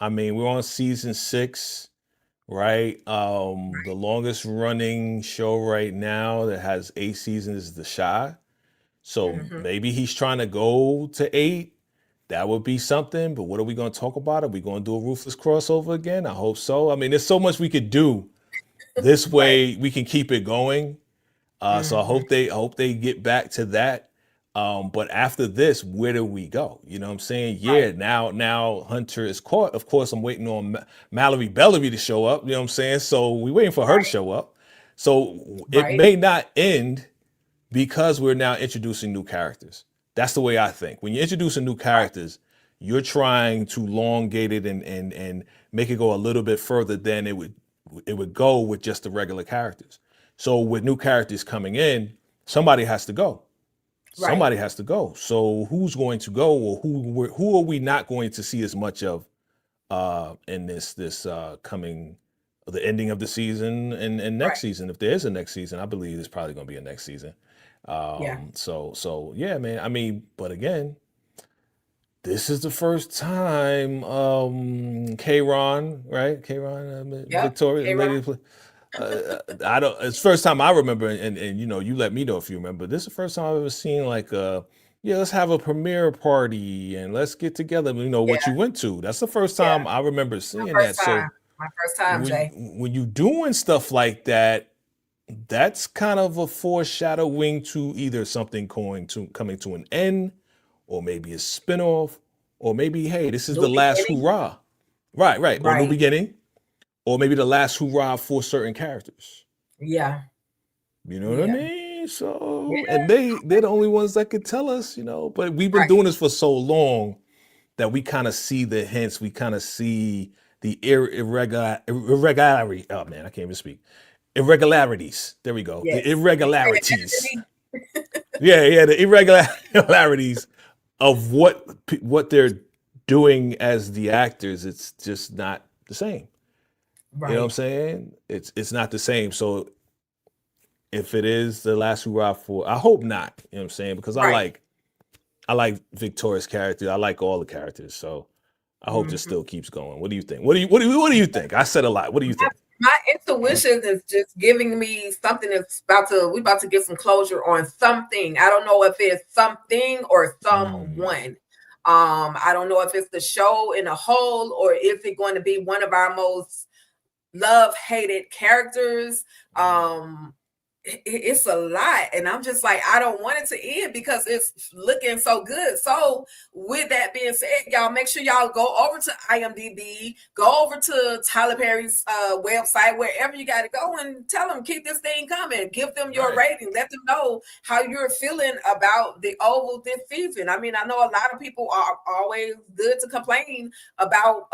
[SPEAKER 9] I mean, we're on season 6. Right. The longest running show right now that has 8 seasons is The Chi. So maybe he's trying to go to 8. That would be something. But what are we going to talk about? Are we going to do a Ruthless crossover again? I hope so. I mean, there's so much we could do. This way we can keep it going. So I hope they get back to that. But after this, where do we go? You know what I'm saying? Yeah, now Hunter is caught. Of course, I'm waiting on Mallory Bellamy to show up. You know what I'm saying? So we're waiting for her to show up. So it may not end because we're now introducing new characters. That's the way I think. When you're introducing new characters, you're trying to elongate it and make it go a little bit further than it would go with just the regular characters. So with new characters coming in, somebody has to go. Somebody has to go. So who's going to go, or who are we not going to see as much of in this coming the ending of the season and next season? If there is a next season, I believe there's probably going to be a next season. So yeah, man. I mean, but again, this is the first time K-Ron, right? K-Ron, Victoria, lady. I don't. It's the first time I remember, and you let me know if you remember. This is the first time I've ever seen like let's have a premiere party and let's get together. What you went to. That's the first time I remember seeing that. So
[SPEAKER 8] my first time, Jay.
[SPEAKER 9] When you doing stuff like that, that's kind of a foreshadowing to either something coming to an end, or maybe a spinoff, or maybe this is the last hurrah. Right. Or new beginning. Or maybe the last hurrah for certain characters.
[SPEAKER 8] Yeah.
[SPEAKER 9] You know what I mean? mean? So, and they're the only ones that could tell us, you know. But we've been
[SPEAKER 8] Right.
[SPEAKER 9] doing this for so long that we kind of see the hints. We kind of see the irregularity. Oh man, I can't even speak. Irregularities. There we go.
[SPEAKER 8] Yes.
[SPEAKER 9] The irregularities. Yeah, the irregularities of what they're doing as the actors. It's just not the same.
[SPEAKER 8] Right.
[SPEAKER 9] You know what I'm saying? It's not the same. So if it is the last hurrah for, I hope not. You know what I'm saying? Because I like Victoria's character. I like all the characters. So I hope this still keeps going. What do you think? What do you think? I said a lot. What do you think?
[SPEAKER 8] My intuition is just giving me something that's we about to get some closure on something. I don't know if it's something or someone. I don't know if it's the show in a whole, or is it going to be one of our most love-hated characters. It's a lot, and I'm just like, I don't want it to end because it's looking so good. So with that being said, y'all make sure y'all go over to IMDb, go over to Tyler Perry's website, wherever you got to go, and tell them, keep this thing coming. Give them your rating. Let them know how you're feeling about the Oval this season. I mean, I know a lot of people are always good to complain about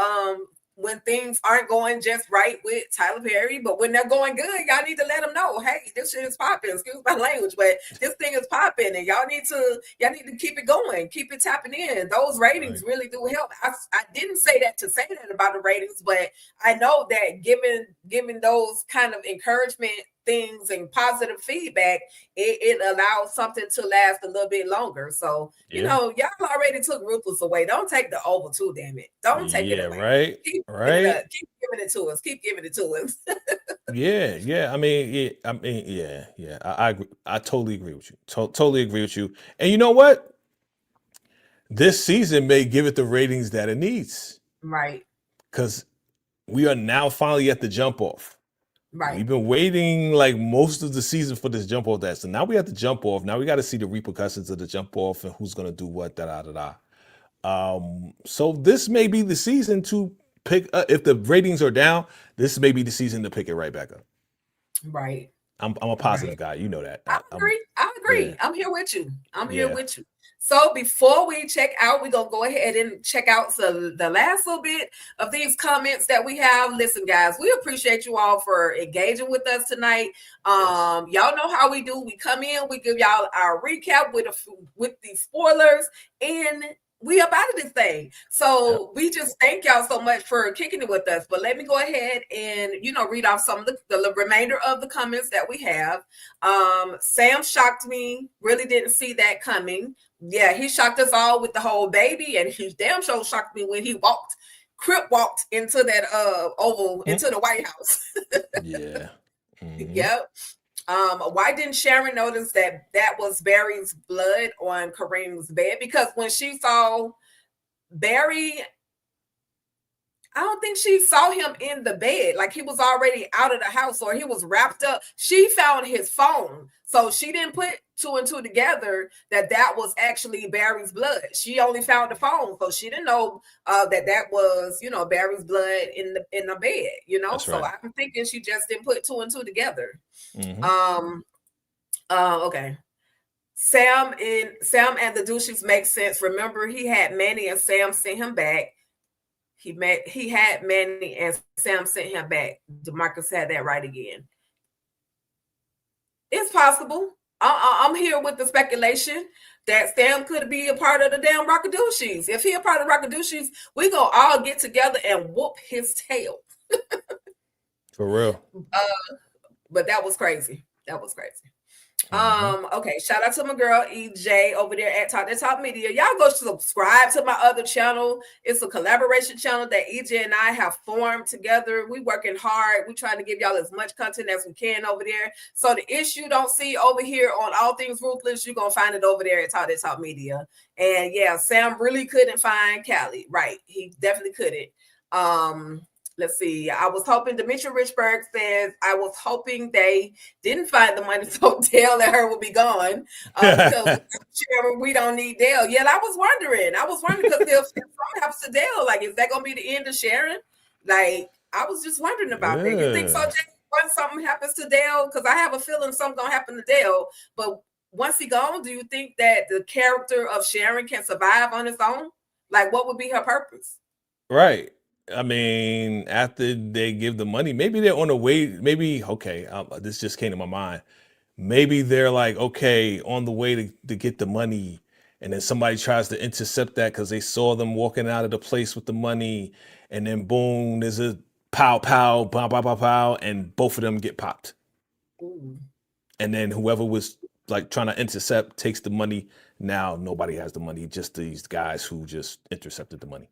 [SPEAKER 8] when things aren't going just right with Tyler Perry, but when they're going good, y'all need to let them know, hey, this shit is popping. Excuse my language, but this thing is popping, and y'all need to keep it going, keep it tapping in. Those ratings really do help. I didn't say that to say that about the ratings, but I know that giving those kind of encouragement things and positive feedback, it allows something to last a little bit longer. So, you know, y'all already took Ruthless away. Don't take the Oval too, damn it. Don't take it away. Keep giving it to us. Keep giving it to us.
[SPEAKER 9] Yeah. I mean, I agree. I totally agree with you. Totally agree with you. And you know what? This season may give it the ratings that it needs.
[SPEAKER 8] Right.
[SPEAKER 9] Because we are now finally at the jump off.
[SPEAKER 8] Right.
[SPEAKER 9] We've been waiting like most of the season for this jump off. So now we have to jump off. Now we got to see the repercussions of the jump off and who's going to do what, So this may be the season to pick, if the ratings are down, this may be the season to pick it right back up.
[SPEAKER 8] Right.
[SPEAKER 9] I'm a positive guy. You know that.
[SPEAKER 8] I agree.
[SPEAKER 9] Yeah.
[SPEAKER 8] I'm here with you. Here with you. So before we check out, we're going to go ahead and check out the last little bit of these comments that we have. Listen, guys, we appreciate you all for engaging with us tonight. Y'all know how we do. We come in, we give y'all our recap with the spoilers, and we up out of this thing. So we just thank y'all so much for kicking it with us. But let me go ahead and, read off some of the remainder of the comments that we have. Sam shocked me. Really didn't see that coming. Yeah, he shocked us all with the whole baby, and he damn sure shocked me when he crip walked into that Oval, into the White House.
[SPEAKER 9] Yeah. Mm-hmm.
[SPEAKER 8] Yep. Why didn't Sharon notice that was Barry's blood on Kareem's bed? Because when she saw Barry, I don't think she saw him in the bed. Like, he was already out of the house, or he was wrapped up. She found his phone. So she didn't put two and two together that was actually Barry's blood. She only found the phone. So she didn't know that was, Barry's blood in the bed,
[SPEAKER 9] That's
[SPEAKER 8] so
[SPEAKER 9] right.
[SPEAKER 8] I'm thinking she just didn't put two and two together.
[SPEAKER 9] Mm-hmm.
[SPEAKER 8] Okay. Sam and the douches make sense. Remember, he had Manny and Sam sent him back. He had Manny and Sam sent him back. DeMarcus had that right again. It's possible. I'm here with the speculation that Sam could be a part of the damn Rockadoochies. If he a part of Rockadoochies, we gonna all get together and whoop his tail.
[SPEAKER 9] For real.
[SPEAKER 8] But that was crazy. Okay, shout out to my girl EJ over there at Talk That Talk Media. Y'all go subscribe to my other channel. It's a collaboration channel that EJ and I have formed together. We working hard. We trying to give y'all as much content as we can over there. So the issue you don't see over here on All Things Ruthless, you're gonna find it over there at Talk That Talk Media. And yeah, Sam really couldn't find Callie. Right, he definitely couldn't. Let's see. I was hoping, Demetri Richburg says, I was hoping they didn't find the money so Dale and her would be gone. Because we don't need Dale. Yeah, I was wondering because they'll happens to Dale. Like, is that going to be the end of Sharon? Like, I was just wondering about that. You think so, Jay? once something happens to Dale, because I have a feeling something gonna happen to Dale, but once he gone, do you think that the character of Sharon can survive on its own? Like, what would be her purpose?
[SPEAKER 9] Right. I mean, after they give the money, maybe they're on the way. Maybe, okay, this just came to my mind. Maybe they're like, okay, on the way to get the money. And then somebody tries to intercept that because they saw them walking out of the place with the money. And then boom, there's a pow, pow, pow, pow, pow, pow. And both of them get popped.
[SPEAKER 8] Ooh.
[SPEAKER 9] And then whoever was like trying to intercept takes the money. Now nobody has the money, just these guys who just intercepted the money.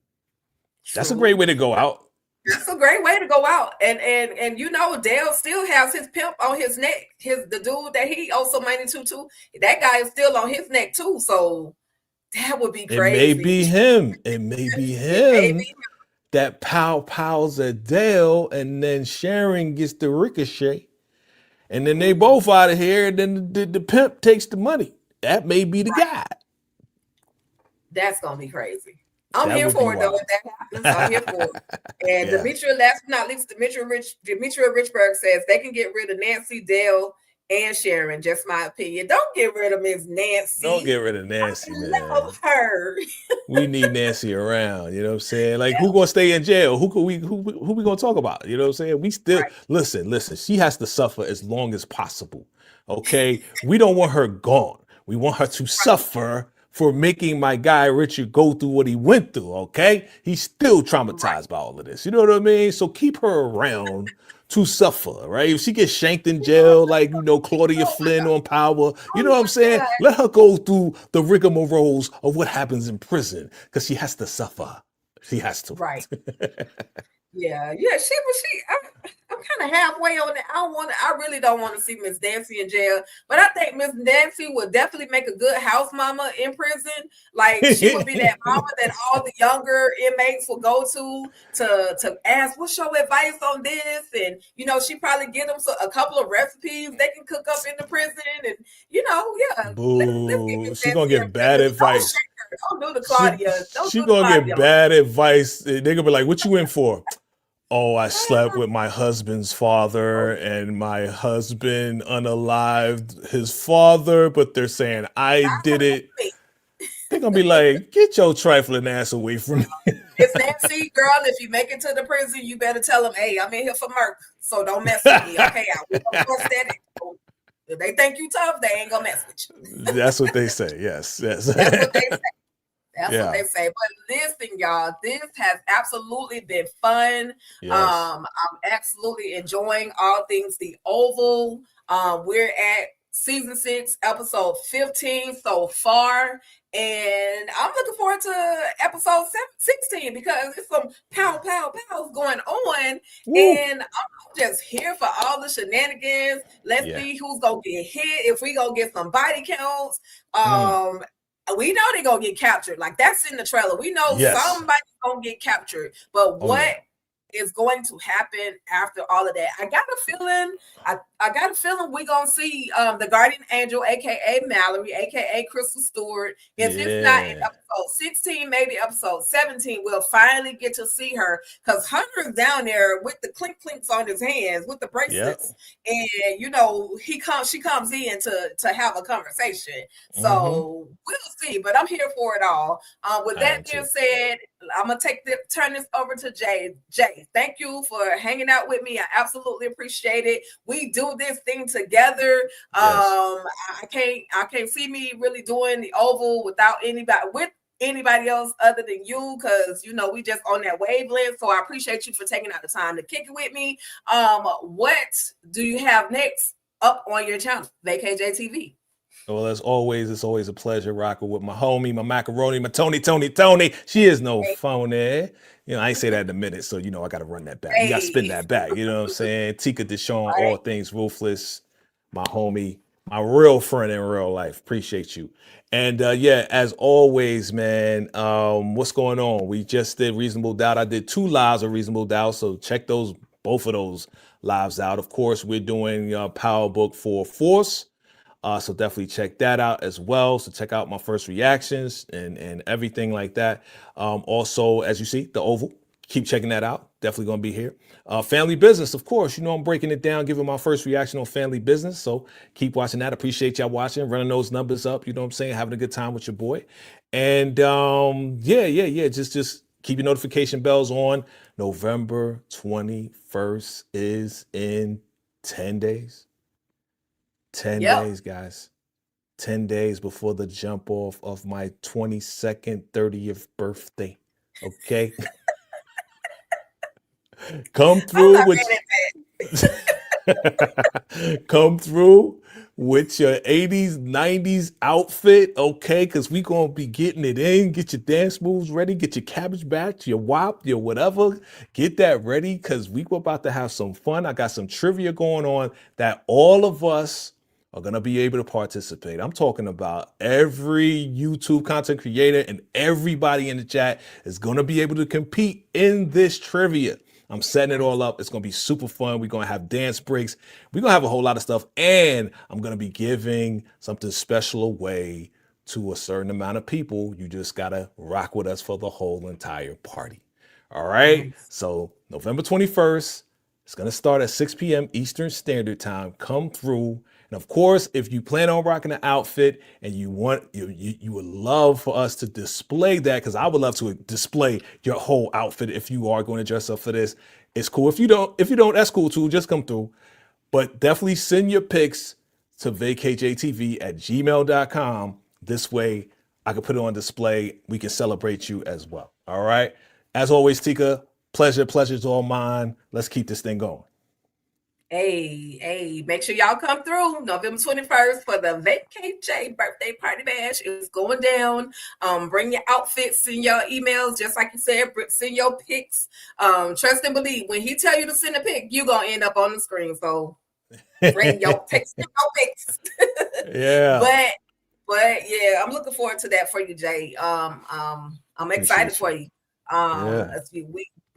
[SPEAKER 9] That's a great way to go out.
[SPEAKER 8] That's a great way to go out. And you know, Dale still has his pimp on his neck. The dude that he owes some money to too. That guy is still on his neck too. So that would be crazy.
[SPEAKER 9] It may be him. It may be him that pows at Dale, and then Sharon gets the ricochet. And then they both out of here, and then the pimp takes the money. That may be the guy.
[SPEAKER 8] That's gonna be crazy. I'm here for it though. If that happens, I'm here for it. And Demetria, last but not least, Demetria Richburg says they can get rid of Nancy, Dale, and Sharon. Just my opinion. Don't get rid of Miss Nancy.
[SPEAKER 9] Don't get rid of Nancy, man.
[SPEAKER 8] I love her.
[SPEAKER 9] We need Nancy around. You know what I'm saying? Like, who gonna stay in jail? Who we gonna talk about? You know what I'm saying? We still listen. She has to suffer as long as possible. Okay, we don't want her gone. We want her to suffer for making my guy Richard go through what he went through, okay? He's still traumatized by all of this. You know what I mean? So keep her around to suffer, right? If she gets shanked in jail, like, you know, Claudia Flynn on Power, you know what I'm saying? Let her go through the rigmaroles of what happens in prison, because she has to suffer. She has to.
[SPEAKER 8] Right. Yeah. I'm kind of halfway on it. I really don't want to see Miss Nancy in jail, but I think Miss Nancy would definitely make a good house mama in prison. Like, she would be that mama that all the younger inmates will go to ask, what's your advice on this? And, you know, she probably give them a couple of recipes they can cook up in the prison. And, you know,
[SPEAKER 9] boo, she's going to get bad advice.
[SPEAKER 8] Don't do the Claudia.
[SPEAKER 9] She's going to get bad advice. They're going to be like, what you in for? Oh, I slept with my husband's father, and my husband unalived his father, but they're saying I did it. They're going to be like, get your trifling ass away from me.
[SPEAKER 8] It's Nancy, girl, if you make it to the prison, you better tell them, hey, I'm in here for murder, so don't mess with me, okay? If they think you tough, they ain't going to mess with you.
[SPEAKER 9] That's what they say, yes.
[SPEAKER 8] That's what they say. That's what they say. But listen, y'all, this has absolutely been fun.
[SPEAKER 9] Yes.
[SPEAKER 8] I'm absolutely enjoying all things The Oval. We're at season 6, episode 15 so far. And I'm looking forward to episode 16 because it's some pow going on. Woo. And I'm just here for all the shenanigans. Let's see who's going to get hit, if we going to get some body counts. We know they're going to get captured. Like, that's in the trailer. We know somebody's going to get captured. But what is going to happen after all of that? I got a feeling we're going to see the guardian angel, a.k.a. Mallory, a.k.a. Crystal Stewart. If it's not in episode 16, maybe episode 17, we'll finally get to see her, because Hunter's down there with the clinks on his hands, with the bracelets. And, you know, she comes in to have a conversation. So we'll see, but I'm here for it all. With that being said, I'm going to turn this over to Jay. Jay, thank you for hanging out with me. I absolutely appreciate it. We do this thing together. I can't see me really doing The Oval without anybody else other than you, because, you know, we just on that wavelength. So I appreciate you for taking out the time to kick it with me. What do you have next up on your channel, VACAY-JayTV?
[SPEAKER 9] Well, as always, it's always a pleasure rocking with my homie, my macaroni, my Tony. She is no phony. You know, I ain't say that in a minute, so, you know, I got to run that back. You got to spin that back. You know what I'm saying? Tika Deshawn, all things ruthless, my homie, my real friend in real life. Appreciate you. And as always, man, what's going on? We just did Reasonable Doubt. I did 2 lives of Reasonable Doubt, so check both of those lives out. Of course, we're doing Power Book for Force. So definitely check that out as well. So check out my first reactions and everything like that. Also, as you see, The Oval, keep checking that out. definitely going to be here. Family business, of course. You know, I'm breaking it down, giving my first reaction on family business. So keep watching that. Appreciate y'all watching, running those numbers up. You know what I'm saying? Having a good time with your boy. And yeah. Just keep your notification bells on. November 21st is in 10 days. 10 days, guys. 10 days before the jump off of my 22nd, 30th birthday. Okay. Come through with come through with your 80s, 90s outfit, okay? Because we gonna be getting it in. Get your dance moves ready, get your cabbage patch, your WAP, your whatever. Get that ready because we were about to have some fun. I got some trivia going on that all of us are gonna be able to participate. I'm talking about every YouTube content creator and everybody in the chat is gonna be able to compete in this trivia. I'm setting it all up. It's going to be super fun. We're going to have dance breaks. We're going to have a whole lot of stuff. And I'm going to be giving something special away to a certain amount of people. You just got to rock with us for the whole entire party. All right. Nice. So November 21st, it's going to start at 6 p.m. Eastern Standard Time. Come through. And of course, if you plan on rocking an outfit and you want, you would love for us to display that, because I would love to display your whole outfit if you are going to dress up for this. It's cool. If you don't, that's cool too. Just come through. But definitely send your pics to VACAY-JAYTV@gmail.com. This way I can put it on display. We can celebrate you as well. All right. As always, Tika, pleasure's all mine. Let's keep this thing going.
[SPEAKER 8] Hey, make sure y'all come through November 21st for the VACAY-J birthday party bash. It's going down. Bring your outfits, send your emails, just like you said, send your pics. Trust and believe, when he tell you to send a pic, you're going to end up on the screen. So bring your pics,
[SPEAKER 9] Yeah.
[SPEAKER 8] But yeah, I'm looking forward to that for you, Jay. I'm excited for you.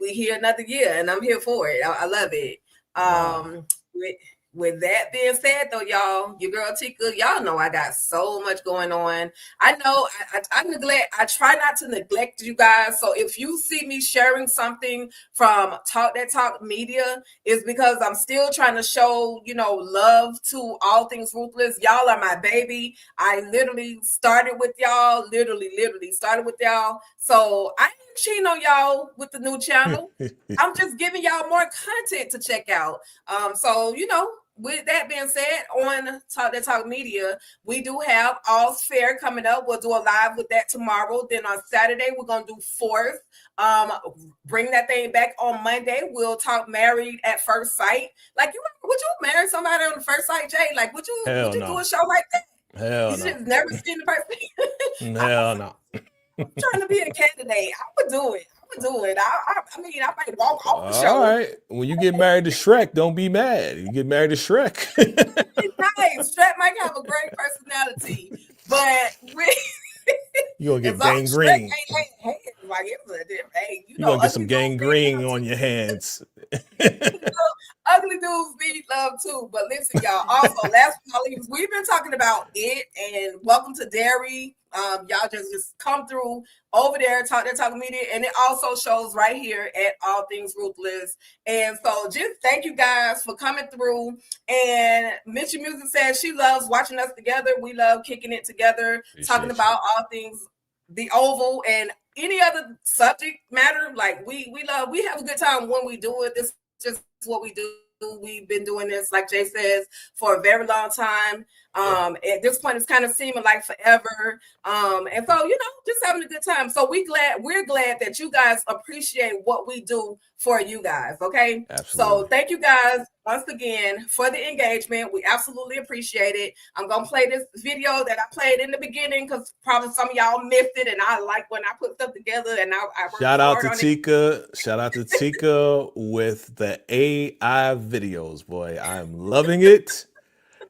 [SPEAKER 8] We here another year and I'm here for it. I love it. With that being said, though, y'all, your girl Tika, y'all know I got so much going on. I know I try not to neglect you guys. So if you see me sharing something from Talk That Talk Media, it's because I'm still trying to show, love to All Things Ruthless. Y'all are my baby. I literally started with y'all, literally started with y'all. So I ain't cheating on y'all with the new channel. I'm just giving y'all more content to check out. So, with that being said, on Talk That Talk Media, we do have All's Fair coming up. We'll do a live with that tomorrow. Then on Saturday, we're going to do Fourth. Bring that thing back on Monday. We'll talk Married at First Sight. Like, would you marry somebody on the first sight, Jay? Like, would you do a show like that?
[SPEAKER 9] Hell
[SPEAKER 8] you
[SPEAKER 9] no.
[SPEAKER 8] just never seen the person.
[SPEAKER 9] Hell no.
[SPEAKER 8] I'm trying to be a candidate. I would do it. I mean, I might walk off the show.
[SPEAKER 9] All right. When you get married to Shrek, don't be mad. You get married to Shrek.
[SPEAKER 8] Nice. Shrek might have a great personality, but
[SPEAKER 9] you're going to get gangrene. You're going to get some gangrene on your hands.
[SPEAKER 8] Ugly dudes need love too. But listen, y'all, also, last but not least, we've been talking about it, and welcome to Dairy. Y'all just come through over there, Talk That Talk Media, and it also shows right here at All Things Ruthless. And so just thank you guys for coming through. And Mitchie Music says she loves watching us together. We love kicking it together, talking about all things the Oval and any other subject matter. Like we have a good time when we do it. This is just what we do. We've been doing this, like Jay says, for a very long time. At this point, it's kind of seeming like forever. And so, just having a good time. So we're glad that you guys appreciate what we do for you guys. Okay.
[SPEAKER 9] Absolutely.
[SPEAKER 8] So thank you guys once again for the engagement. We absolutely appreciate it. I'm going to play this video that I played in the beginning because probably some of y'all missed it. And I like when I put stuff together and I
[SPEAKER 9] shout out to Tika. Shout out to Tika with the AI videos, boy. I'm loving it.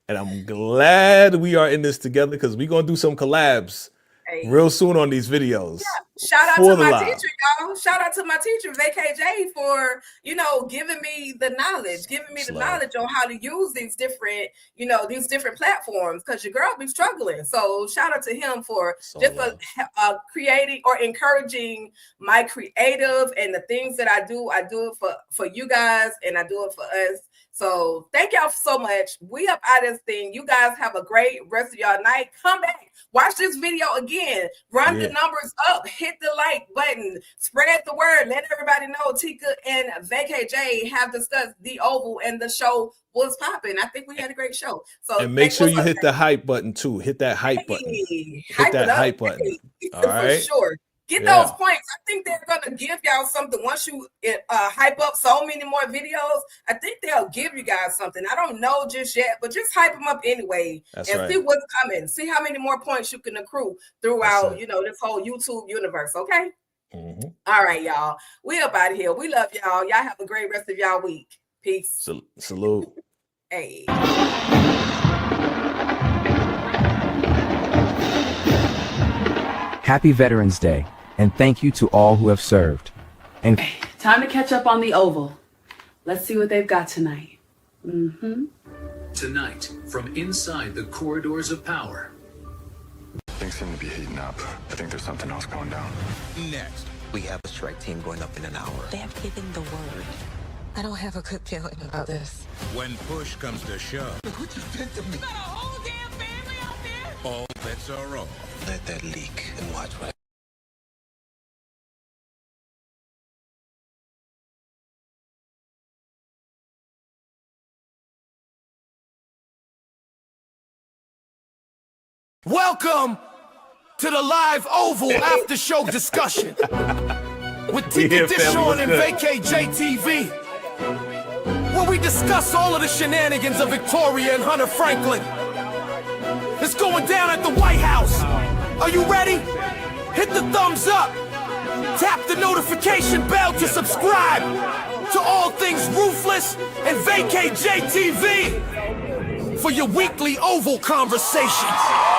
[SPEAKER 9] And I'm glad we are in this together because we're going to do some collabs
[SPEAKER 8] Hey.
[SPEAKER 9] real soon on these videos.
[SPEAKER 8] Shout out
[SPEAKER 9] For
[SPEAKER 8] to
[SPEAKER 9] the
[SPEAKER 8] my
[SPEAKER 9] live.
[SPEAKER 8] teacher, y'all. Shout out to my teacher, VACAY-J, for, you know, giving me the knowledge, on how to use these different, you know, these different platforms, because your girl be struggling. So shout out to him for creating or encouraging my creative and the things that I do. I do it for you guys, and I do it for us. So thank y'all so much. We up out of this thing. You guys have a great rest of y'all night. Come back, watch this video again, run the numbers up, hit the like button, spread the word, let everybody know Tika and VACAY-J have discussed the Oval, and the show was popping. I think we had a great show. So
[SPEAKER 9] And make sure you hit the hype button too. Hit that hype button. Hit that hype button. All right.
[SPEAKER 8] For sure. Get those points. I think they're gonna give y'all something once you hype up so many more videos. I think they'll give you guys something. I don't know just yet, but just hype them up anyway. See what's coming. See how many more points you can accrue throughout, you know, this whole YouTube universe. Okay. All right, y'all. We up out of here. We love y'all. Y'all have a great rest of y'all week. Peace.
[SPEAKER 9] Salute.
[SPEAKER 8] Hey.
[SPEAKER 1] Happy Veterans Day, and thank you to all who have served. And
[SPEAKER 2] Time to catch up on the Oval. Let's see what they've got tonight.
[SPEAKER 3] Tonight, from inside the corridors of power.
[SPEAKER 4] Things seem to be heating up. I think there's something else going down.
[SPEAKER 5] Next, we have a strike team going up in an hour.
[SPEAKER 6] They have given the word. I don't have a good feeling about this.
[SPEAKER 5] When push comes to shove.
[SPEAKER 4] What you did to me?
[SPEAKER 6] You got a whole damn family out there?
[SPEAKER 5] All bets are off. Let that leak and watch what
[SPEAKER 7] Welcome to the live Oval after show discussion with Tika Dishon and VACAY-JayTV, where we discuss all of the shenanigans of Victoria and Hunter Franklin. It's going down at the White House. Are you ready? Hit the thumbs up. Tap the notification bell to subscribe to all things Ruthless and VACAY-JayTV for your weekly Oval conversations.